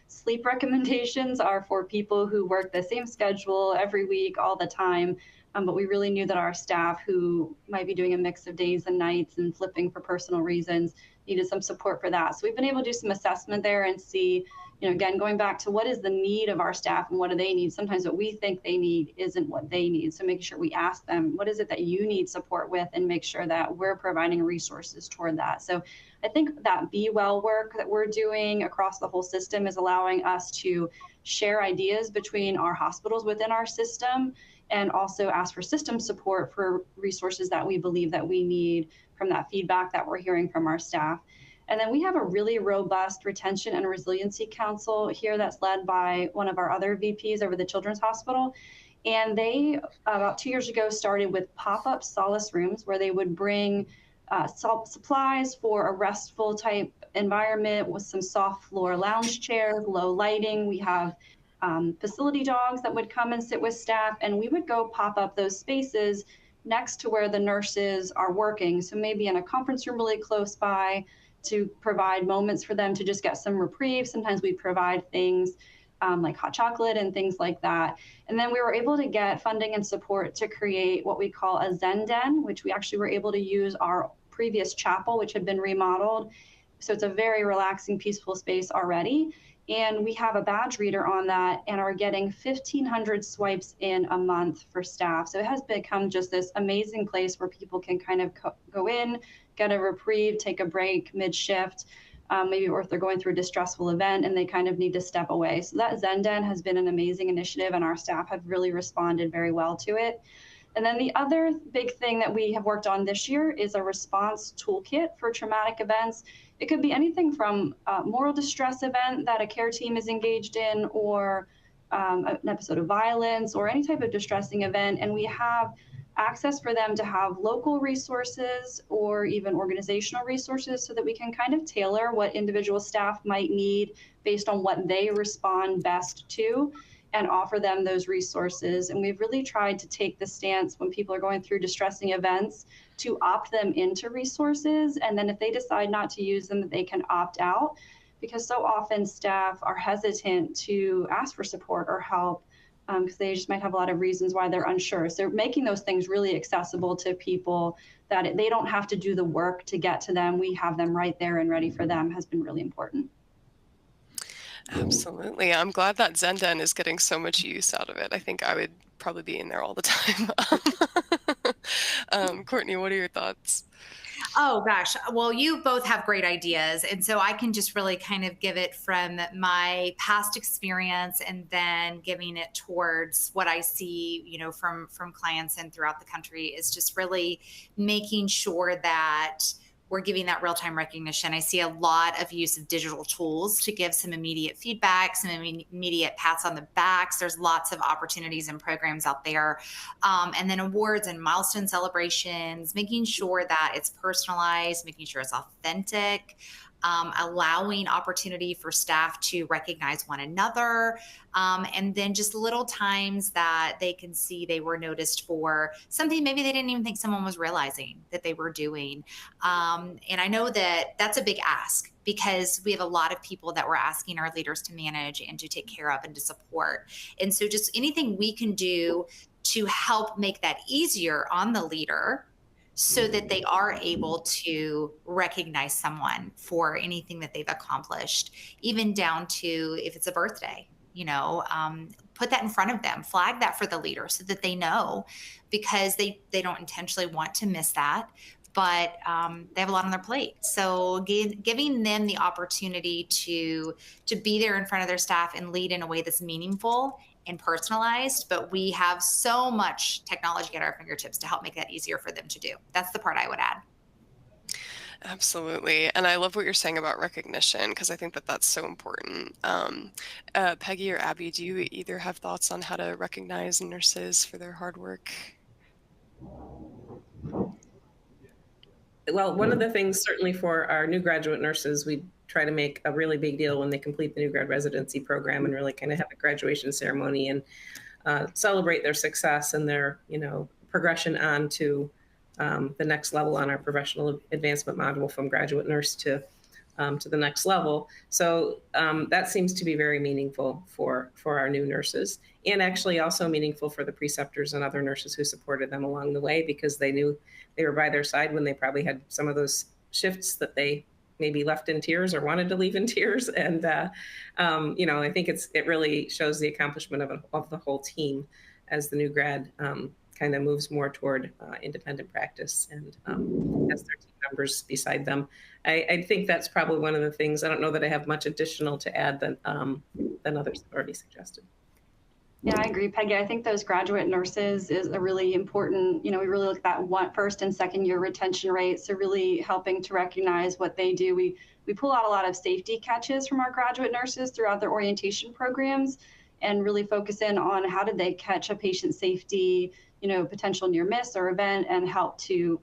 S3: sleep recommendations are for people who work the same schedule every week, all the time. But we really knew that our staff, who might be doing a mix of days and nights and flipping for personal reasons, needed some support for that. So we've been able to do some assessment there and see, again, going back to what is the need of our staff and what do they need? Sometimes what we think they need isn't what they need. So making sure we ask them, what is it that you need support with, and make sure that we're providing resources toward that. So I think that Be Well work that we're doing across the whole system is allowing us to share ideas between our hospitals within our system, and also ask for system support for resources that we believe that we need from that feedback that we're hearing from our staff. And then we have a really robust retention and resiliency council here that's led by one of our other VPs over the Children's Hospital. And they, about 2 years ago, started with pop-up solace rooms where they would bring supplies for a restful type environment with some soft floor lounge chairs, low lighting. We have facility dogs that would come and sit with staff, and we would go pop up those spaces next to where the nurses are working. So maybe in a conference room really close by, to provide moments for them to just get some reprieve. Sometimes we provide things like hot chocolate and things like that. And then we were able to get funding and support to create what we call a Zen Den, which we actually were able to use our previous chapel, which had been remodeled. So it's a very relaxing, peaceful space already. And we have a badge reader on that and are getting 1,500 swipes in a month for staff. So it has become just this amazing place where people can kind of go in, get a reprieve, take a break mid-shift, maybe or if they're going through a distressful event and they kind of need to step away. So that Zen Den has been an amazing initiative, and our staff have really responded very well to it. And then the other big thing that we have worked on this year is a response toolkit for traumatic events. It could be anything from a moral distress event that a care team is engaged in, or an episode of violence, or any type of distressing event. And we have access for them to have local resources or even organizational resources so that we can kind of tailor what individual staff might need based on what they respond best to, and offer them those resources. And we've really tried to take the stance when people are going through distressing events to opt them into resources. And then if they decide not to use them, they can opt out, because so often staff are hesitant to ask for support or help because they just might have a lot of reasons why they're unsure. So making those things really accessible to people, that they don't have to do the work to get to them. We have them right there and ready for them, has been really important.
S1: Absolutely. I'm glad that Zen Den is getting so much use out of it. I think I would probably be in there all the time. Courtney, what are your thoughts?
S4: Oh gosh, well, you both have great ideas. And so I can just really kind of give it from my past experience and then giving it towards what I see, from clients and throughout the country, is just really making sure that we're giving that real-time recognition. I see a lot of use of digital tools to give some immediate feedback, some immediate pats on the backs. There's lots of opportunities and programs out there. And then awards and milestone celebrations, making sure that it's personalized, making sure it's authentic, allowing opportunity for staff to recognize one another, and then just little times that they can see they were noticed for something maybe they didn't even think someone was realizing that they were doing. And I know that that's a big ask, because we have a lot of people that we're asking our leaders to manage and to take care of and to support. And so just anything we can do to help make that easier on the leader, so that they are able to recognize someone for anything that they've accomplished, even down to if it's a birthday, put that in front of them, flag that for the leader so that they know, because they don't intentionally want to miss that, but they have a lot on their plate. So giving them the opportunity to be there in front of their staff and lead in a way that's meaningful and personalized, but we have so much technology at our fingertips to help make that easier for them to do. That's the part I would add.
S1: Absolutely. And I love what you're saying about recognition, because I think that that's so important. Peggy or Abby, do you either have thoughts on how to recognize nurses for their hard work?
S2: Well, one of the things certainly for our new graduate nurses, we try to make a really big deal when they complete the new grad residency program, and really kind of have a graduation ceremony and celebrate their success and their, progression on to the next level on our professional advancement module from graduate nurse to the next level. So that seems to be very meaningful for our new nurses, and actually also meaningful for the preceptors and other nurses who supported them along the way, because they knew they were by their side when they probably had some of those shifts that they maybe left in tears or wanted to leave in tears. And, I think it really shows the accomplishment of the whole team as the new grad kind of moves more toward independent practice and has their team members beside them. I think that's probably one of the things. I don't know that I have much additional to add than others have already suggested.
S3: Yeah, I agree, Peggy. I think those graduate nurses is a really important, we really look at that first and second year retention rates. So really helping to recognize what they do. We pull out a lot of safety catches from our graduate nurses throughout their orientation programs and really focus in on how did they catch a patient safety, potential near miss or event, and help to,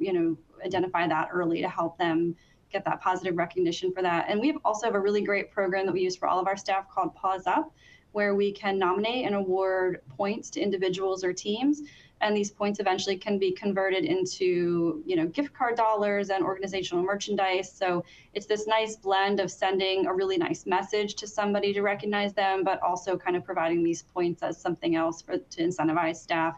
S3: identify that early to help them get that positive recognition for that. And we also have a really great program that we use for all of our staff called Pause Up, where we can nominate and award points to individuals or teams. And these points eventually can be converted into, gift card dollars and organizational merchandise. So it's this nice blend of sending a really nice message to somebody to recognize them, but also kind of providing these points as something else to incentivize staff.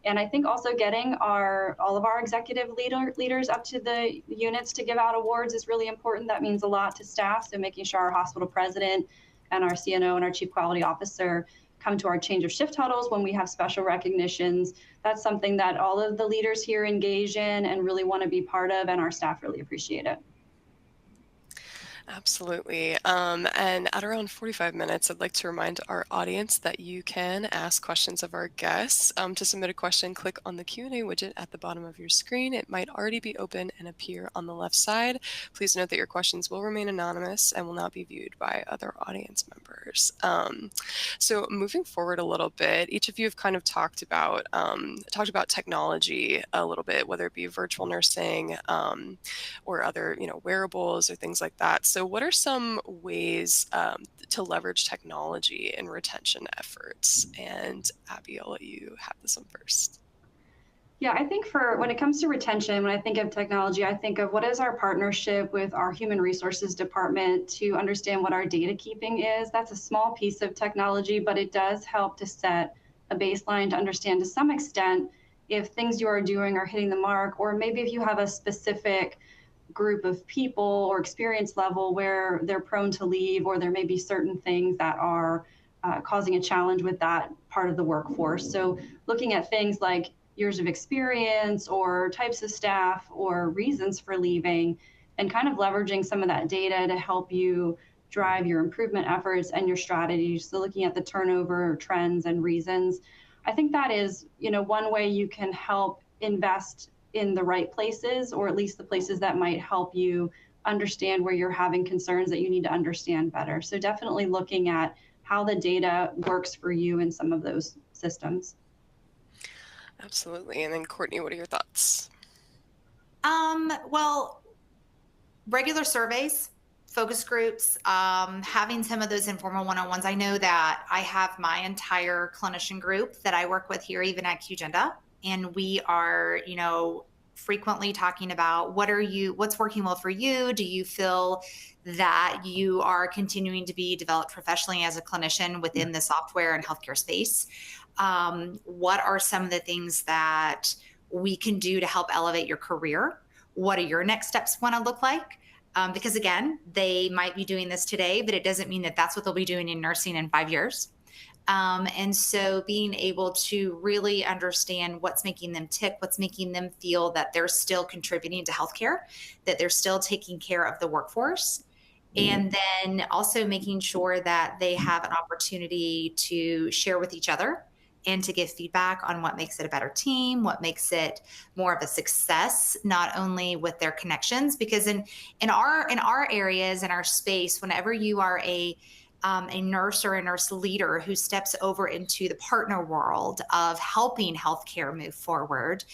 S3: And I think also getting all of our executive leaders up to the units to give out awards is really important. That means a lot to staff. So making sure our hospital president and our CNO and our chief quality officer come to our change of shift huddles when we have special recognitions. That's something that all of the leaders here engage in and really want to be part of, and our staff really appreciate it.
S1: Absolutely. And at around 45 minutes, I'd like to remind our audience that you can ask questions of our guests. To submit a question, click on the Q&A widget at the bottom of your screen. It might already be open and appear on the left side. Please note that your questions will remain anonymous and will not be viewed by other audience members. So moving forward a little bit, each of you have kind of talked about technology a little bit, whether it be virtual nursing or other, wearables or things like that. So what are some ways to leverage technology in retention efforts? And Abby, I'll let you have this one first.
S3: Yeah, I think when it comes to retention, when I think of technology, I think of what is our partnership with our human resources department to understand what our data keeping is. That's a small piece of technology, but it does help to set a baseline to understand to some extent if things you are doing are hitting the mark, or maybe if you have a specific group of people or experience level where they're prone to leave, or there may be certain things that are causing a challenge with that part of the workforce. So looking at things like years of experience or types of staff or reasons for leaving, and kind of leveraging some of that data to help you drive your improvement efforts and your strategies. So looking at the turnover trends and reasons, I think that is, one way you can help invest in the right places, or at least the places that might help you understand where you're having concerns that you need to understand better. So definitely looking at how the data works for you in some of those systems.
S1: Absolutely. And then Courtney, what are your thoughts?
S4: Well, regular surveys, focus groups, having some of those informal one-on-ones. I know that I have my entire clinician group that I work with here, even at QGenda. And we are, frequently talking about what's working well for you? Do you feel that you are continuing to be developed professionally as a clinician within the software and healthcare space? What are some of the things that we can do to help elevate your career? What do your next steps want to look like? Because again, they might be doing this today, but it doesn't mean that that's what they'll be doing in nursing in 5 years. And so being able to really understand what's making them tick, what's making them feel that they're still contributing to healthcare, that they're still taking care of the workforce, and then also making sure that they have an opportunity to share with each other and to give feedback on what makes it a better team, what makes it more of a success, not only with their connections, because in our areas, in our space, whenever you are a nurse or a nurse leader who steps over into the partner world of helping healthcare move forward,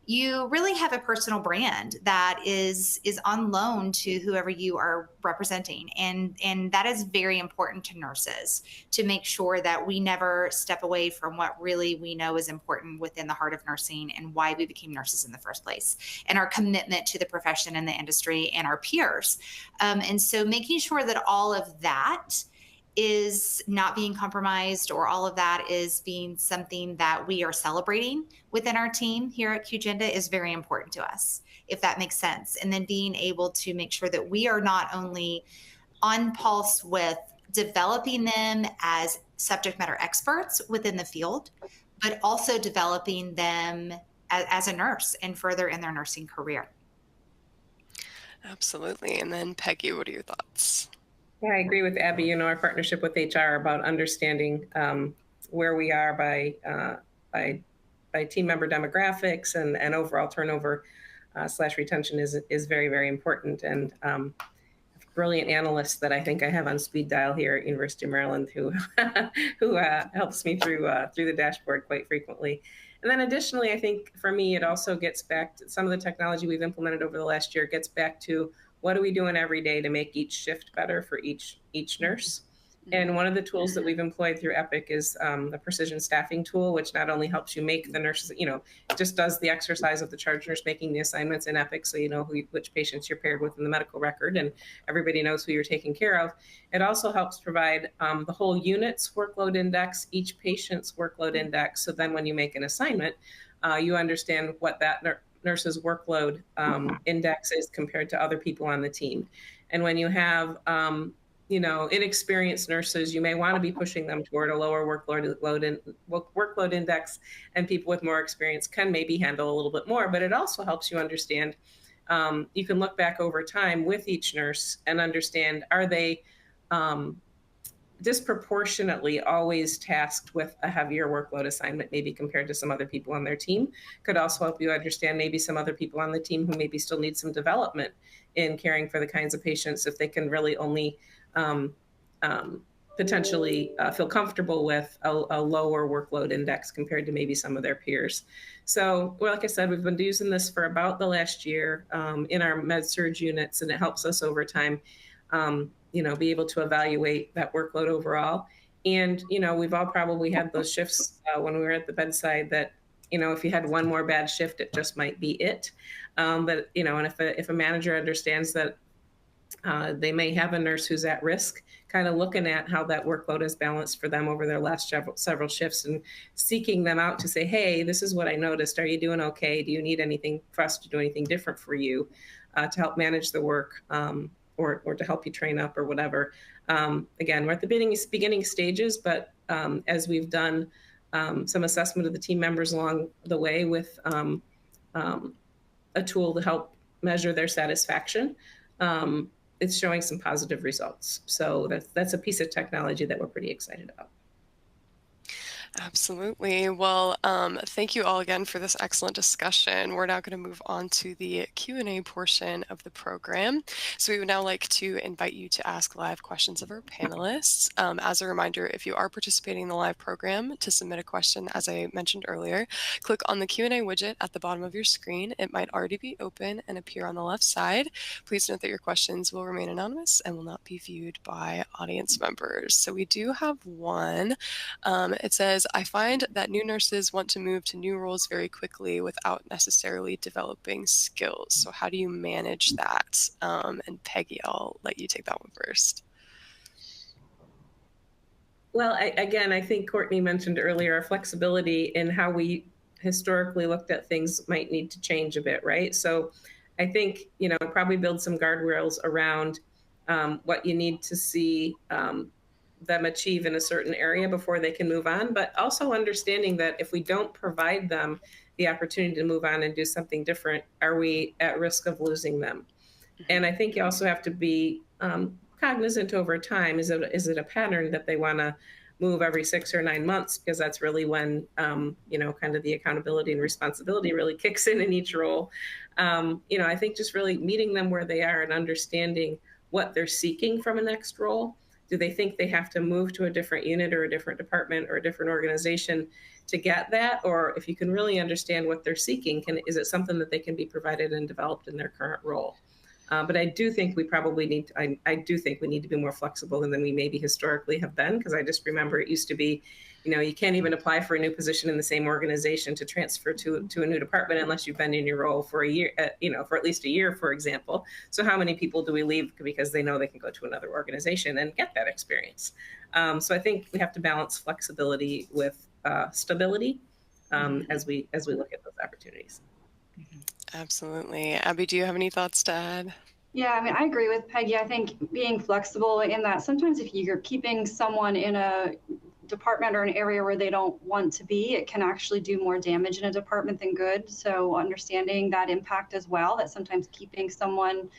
S4: you really have a personal brand that is on loan to whoever you are representing. And that is very important to nurses, to make sure that we never step away from what really we know is important within the heart of nursing and why we became nurses in the first place, and our commitment to the profession and the industry and our peers. And so making sure that all of that is not being compromised, or all of that is being something that we are celebrating within our team here at QGenda, is very important to us, if that makes sense. And then being able to make sure that we are not only on pulse with developing them as subject matter experts within the field, but also developing them as a nurse and further in their nursing career.
S1: Absolutely. And then Peggy, what are your thoughts?
S2: Yeah, I agree with Abby. Our partnership with HR about understanding where we are by team member demographics and overall turnover / retention is very, very important. And brilliant analyst that I think I have on speed dial here at University of Maryland who helps me through the dashboard quite frequently. And then additionally, I think for me, it also gets back to some of the technology we've implemented over the last year, gets back to what are we doing every day to make each shift better for each nurse. And one of the tools that we've employed through Epic is the precision staffing tool, which not only helps you make the nurses, it just does the exercise of the charge nurse making the assignments in Epic, so you know which patients you're paired with in the medical record, and everybody knows who you're taking care of. It also helps provide the whole unit's workload index, each patient's workload index, so then when you make an assignment, you understand what that nurse's workload index is compared to other people on the team. And when you have inexperienced nurses, you may want to be pushing them toward a lower workload index, and people with more experience can maybe handle a little bit more. But it also helps you understand, you can look back over time with each nurse and understand, are they disproportionately always tasked with a heavier workload assignment, maybe compared to some other people on their team. Could also help you understand maybe some other people on the team who maybe still need some development in caring for the kinds of patients, if they can really only potentially feel comfortable with a lower workload index compared to maybe some of their peers. So, well, like I said, we've been using this for about the last year in our med-surg units, and it helps us over time be able to evaluate that workload overall. And, we've all probably had those shifts when we were at the bedside that, if you had one more bad shift, it just might be it. But, and if a manager understands that they may have a nurse who's at risk, kind of looking at how that workload is balanced for them over their last several shifts and seeking them out to say, hey, this is what I noticed. Are you doing okay? Do you need anything for us to do anything different for you to help manage the work? Or to help you train up or whatever. Again, we're at the beginning stages, but as we've done some assessment of the team members along the way with a tool to help measure their satisfaction, it's showing some positive results. So that's a piece of technology that we're pretty excited about.
S1: Absolutely. Well, thank you all again for this excellent discussion. We're now going to move on to the Q&A portion of the program. So we would now like to invite you to ask live questions of our panelists. As a reminder, if you are participating in the live program, to submit a question, as I mentioned earlier, click on the Q&A widget at the bottom of your screen. It might already be open and appear on the left side. Please note that your questions will remain anonymous and will not be viewed by audience members. So we do have one. It says, I find that new nurses want to move to new roles very quickly without necessarily developing skills. So how do you manage that? And Peggy, I'll let you take that one first.
S2: Well, I think Courtney mentioned earlier, our flexibility in how we historically looked at things might need to change a bit, right? So I think, probably build some guardrails around what you need to see them achieve in a certain area before they can move on, but also understanding that if we don't provide them the opportunity to move on and do something different, are we at risk of losing them? And I think you also have to be cognizant over time. Is it a pattern that they want to move every 6 or 9 months? Because that's really when, kind of the accountability and responsibility really kicks in each role. I think just really meeting them where they are and understanding what they're seeking from a next role. Do they think they have to move to a different unit or a different department or a different organization to get that? Or if you can really understand what they're seeking, is it something that they can be provided and developed in their current role? But I do think we probably need to, I do think we need to be more flexible than we maybe historically have been, because I just remember it used to be, You can't even apply for a new position in the same organization to transfer to a new department unless you've been in your role for a year, for at least a year, for example. So how many people do we leave because they know they can go to another organization and get that experience? So I think we have to balance flexibility with stability as we look at those opportunities.
S1: Absolutely. Abby, do you have any thoughts to add?
S3: Yeah, I mean, I agree with Peggy. I think being flexible in that sometimes if you're keeping someone in a department or an area where they don't want to be, it can actually do more damage in a department than good. So understanding that impact as well, that sometimes keeping someone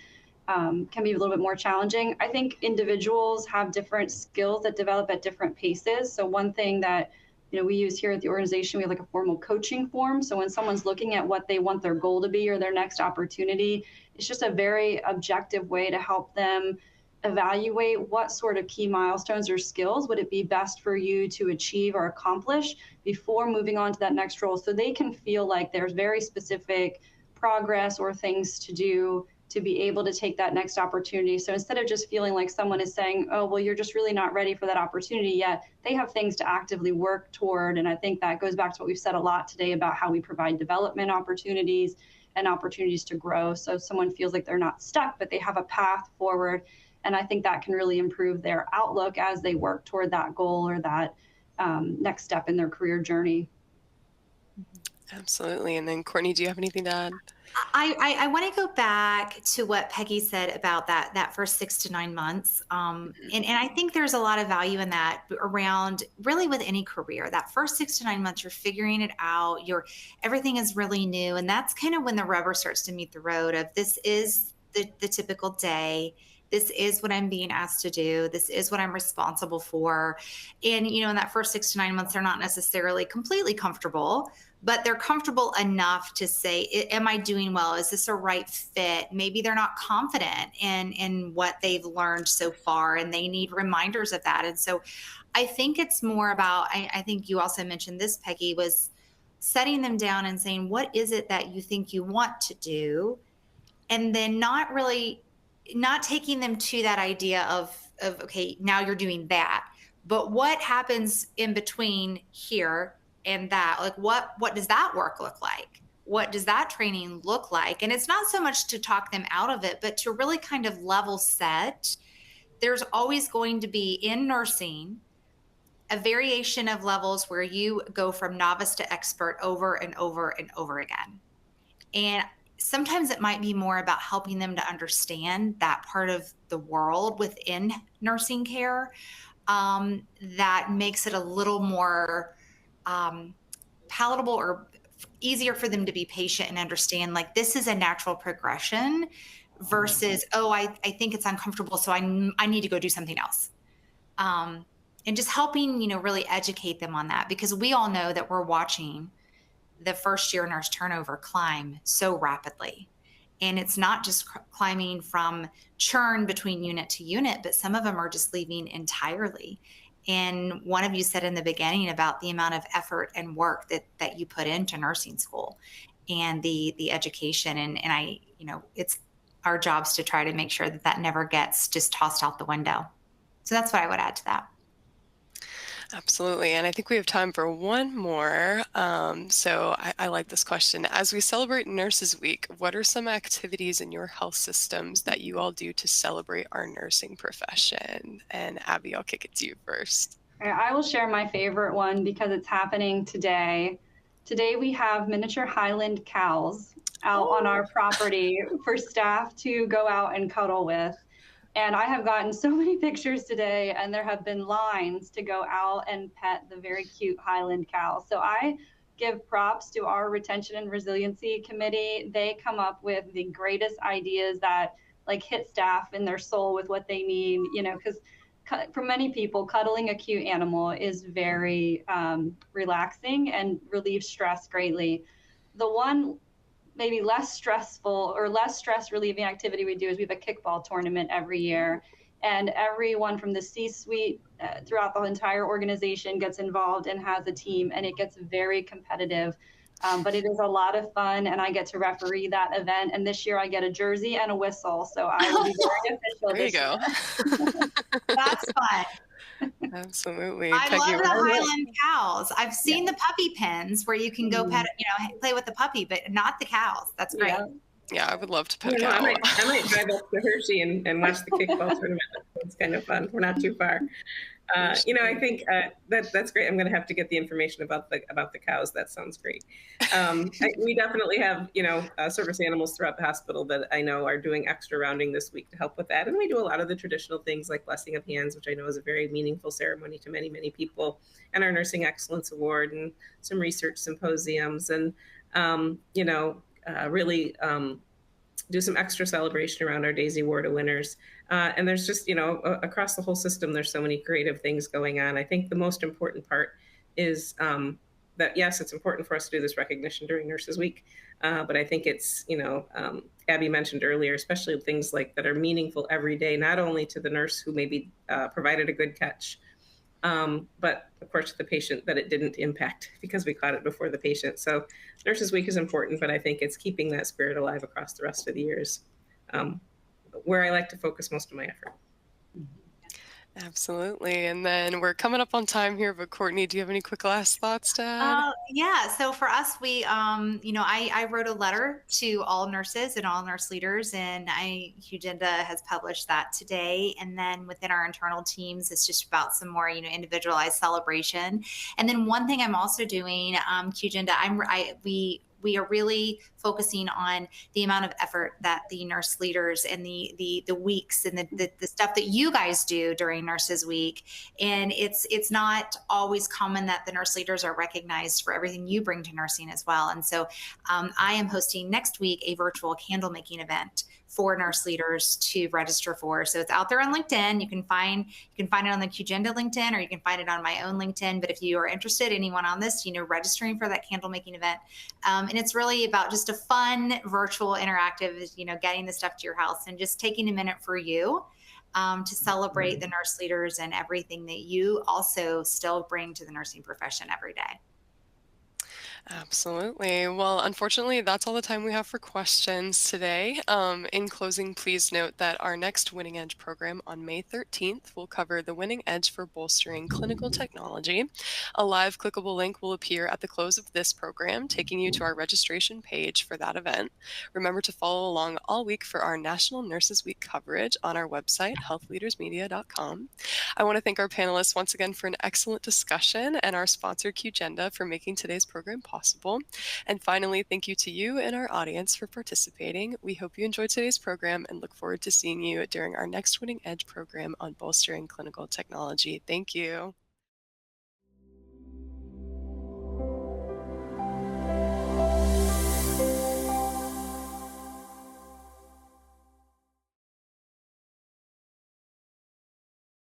S3: can be a little bit more challenging. I think individuals have different skills that develop at different paces. So one thing that we use here at the organization, we have like a formal coaching form. So when someone's looking at what they want their goal to be or their next opportunity, it's just a very objective way to help them evaluate what sort of key milestones or skills would it be best for you to achieve or accomplish before moving on to that next role, so they can feel like there's very specific progress or things to do to be able to take that next opportunity. So instead of just feeling like someone is saying, oh, well, you're just really not ready for that opportunity yet, they have things to actively work toward. And I think that goes back to what we've said a lot today about how we provide development opportunities and opportunities to grow. So someone feels like they're not stuck, but they have a path forward. And I think that can really improve their outlook as they work toward that goal or that next step in their career journey.
S1: Absolutely. And then Courtney, do you have anything to add?
S4: I want to go back to what Peggy said about that first 6 to 9 months. And I think there's a lot of value in that around really with any career. That first 6 to 9 months, you're figuring it out. Everything is really new. And that's kind of when the rubber starts to meet the road of this is the typical day. This is what I'm being asked to do. This is what I'm responsible for. And, in that first 6 to 9 months, they're not necessarily completely comfortable, but they're comfortable enough to say, am I doing well? Is this a right fit? Maybe they're not confident in what they've learned so far, and they need reminders of that. And so I think it's more about, I think you also mentioned this, Peggy, was setting them down and saying, what is it that you think you want to do? And then not taking them to that idea of, okay, now you're doing that. But what happens in between here and that? Like, what does that work look like? What does that training look like? And it's not so much to talk them out of it, but to really kind of level set. There's always going to be in nursing a variation of levels where you go from novice to expert over and over and over again. And sometimes it might be more about helping them to understand that part of the world within nursing care that makes it a little more palatable or easier for them to be patient and understand, like, this is a natural progression versus, oh, I think it's uncomfortable, so I need to go do something else. And just helping, really educate them on that, because we all know that we're watching the first year nurse turnover climb so rapidly. And it's not just climbing from churn between unit to unit, but some of them are just leaving entirely. And one of you said in the beginning about the amount of effort and work that you put into nursing school and the education. And I, it's our jobs to try to make sure that never gets just tossed out the window. So that's what I would add to that.
S1: Absolutely. And I think we have time for one more. So I like this question. As we celebrate Nurses Week, what are some activities in your health systems that you all do to celebrate our nursing profession? And Abby, I'll kick it to you first.
S3: I will share my favorite one because it's happening today. Today we have miniature Highland cows out on our property for staff to go out and cuddle with. And I have gotten so many pictures today, and there have been lines to go out and pet the very cute Highland cow. So I give props to our retention and resiliency committee. They come up with the greatest ideas that hit staff in their soul with what they need, because for many people, cuddling a cute animal is very relaxing and relieves stress greatly. The one maybe less stressful or less stress relieving activity we do is we have a kickball tournament every year, and everyone from the C-suite throughout the entire organization gets involved and has a team, and it gets very competitive. But it is a lot of fun, and I get to referee that event. And this year I get a jersey and a whistle, so I will be very official.
S1: There you go.
S4: That's fun.
S1: Absolutely.
S4: I
S1: Peggy,
S4: love the
S1: what about
S4: Highland cows. I've seen the puppy pens where you can go pet, play with the puppy, but not the cows. That's great.
S2: Yeah.
S1: Yeah, I would love to pet a
S2: I don't know,
S1: cow.
S2: I might drive up to Hershey and watch the kickball tournament. It's kind of fun. We're not too far. I think that's great. I'm going to have to get the information about the cows. That sounds great. We definitely have service animals throughout the hospital that I know are doing extra rounding this week to help with that, and we do a lot of the traditional things like blessing of hands, which I know is a very meaningful ceremony to many people, and our Nursing Excellence Award and some research symposiums, and really do some extra celebration around our Daisy Award winners. And there's just, across the whole system, there's so many creative things going on. I think the most important part is that, yes, it's important for us to do this recognition during Nurses Week. But I think it's, Abby mentioned earlier, especially things like that are meaningful every day, not only to the nurse who maybe provided a good catch, but of course to the patient that it didn't impact because we caught it before the patient. So Nurses Week is important, but I think it's keeping that spirit alive across the rest of the years, where I like to focus most of my effort.
S1: Absolutely. And then we're coming up on time here, but Courtney, do you have any quick last thoughts to add?
S4: Yeah. So for us, we, I wrote a letter to all nurses and all nurse leaders, and QGenda has published that today. And then within our internal teams, it's just about some more, individualized celebration. And then one thing I'm also doing, QGenda, we are really focusing on the amount of effort that the nurse leaders and the weeks and the stuff that you guys do during Nurses Week. And it's not always common that the nurse leaders are recognized for everything you bring to nursing as well. And so I am hosting next week a virtual candle making event for nurse leaders to register for. So it's out there on LinkedIn. You can find it on the QGenda LinkedIn, or you can find it on my own LinkedIn. But if you are interested, anyone on this, registering for that candle making event. And it's really about just a fun virtual interactive, getting the stuff to your house and just taking a minute for you to celebrate the nurse leaders and everything that you also still bring to the nursing profession every day.
S1: Absolutely. Well, unfortunately, that's all the time we have for questions today. In closing, please note that our next Winning Edge program on May 13th will cover the Winning Edge for Bolstering Clinical Technology. A live clickable link will appear at the close of this program, taking you to our registration page for that event. Remember to follow along all week for our National Nurses Week coverage on our website, healthleadersmedia.com. I want to thank our panelists once again for an excellent discussion, and our sponsor, QGenda, for making today's program possible. And finally, thank you to you and our audience for participating. We hope you enjoyed today's program and look forward to seeing you during our next Winning Edge program on bolstering clinical technology. Thank you.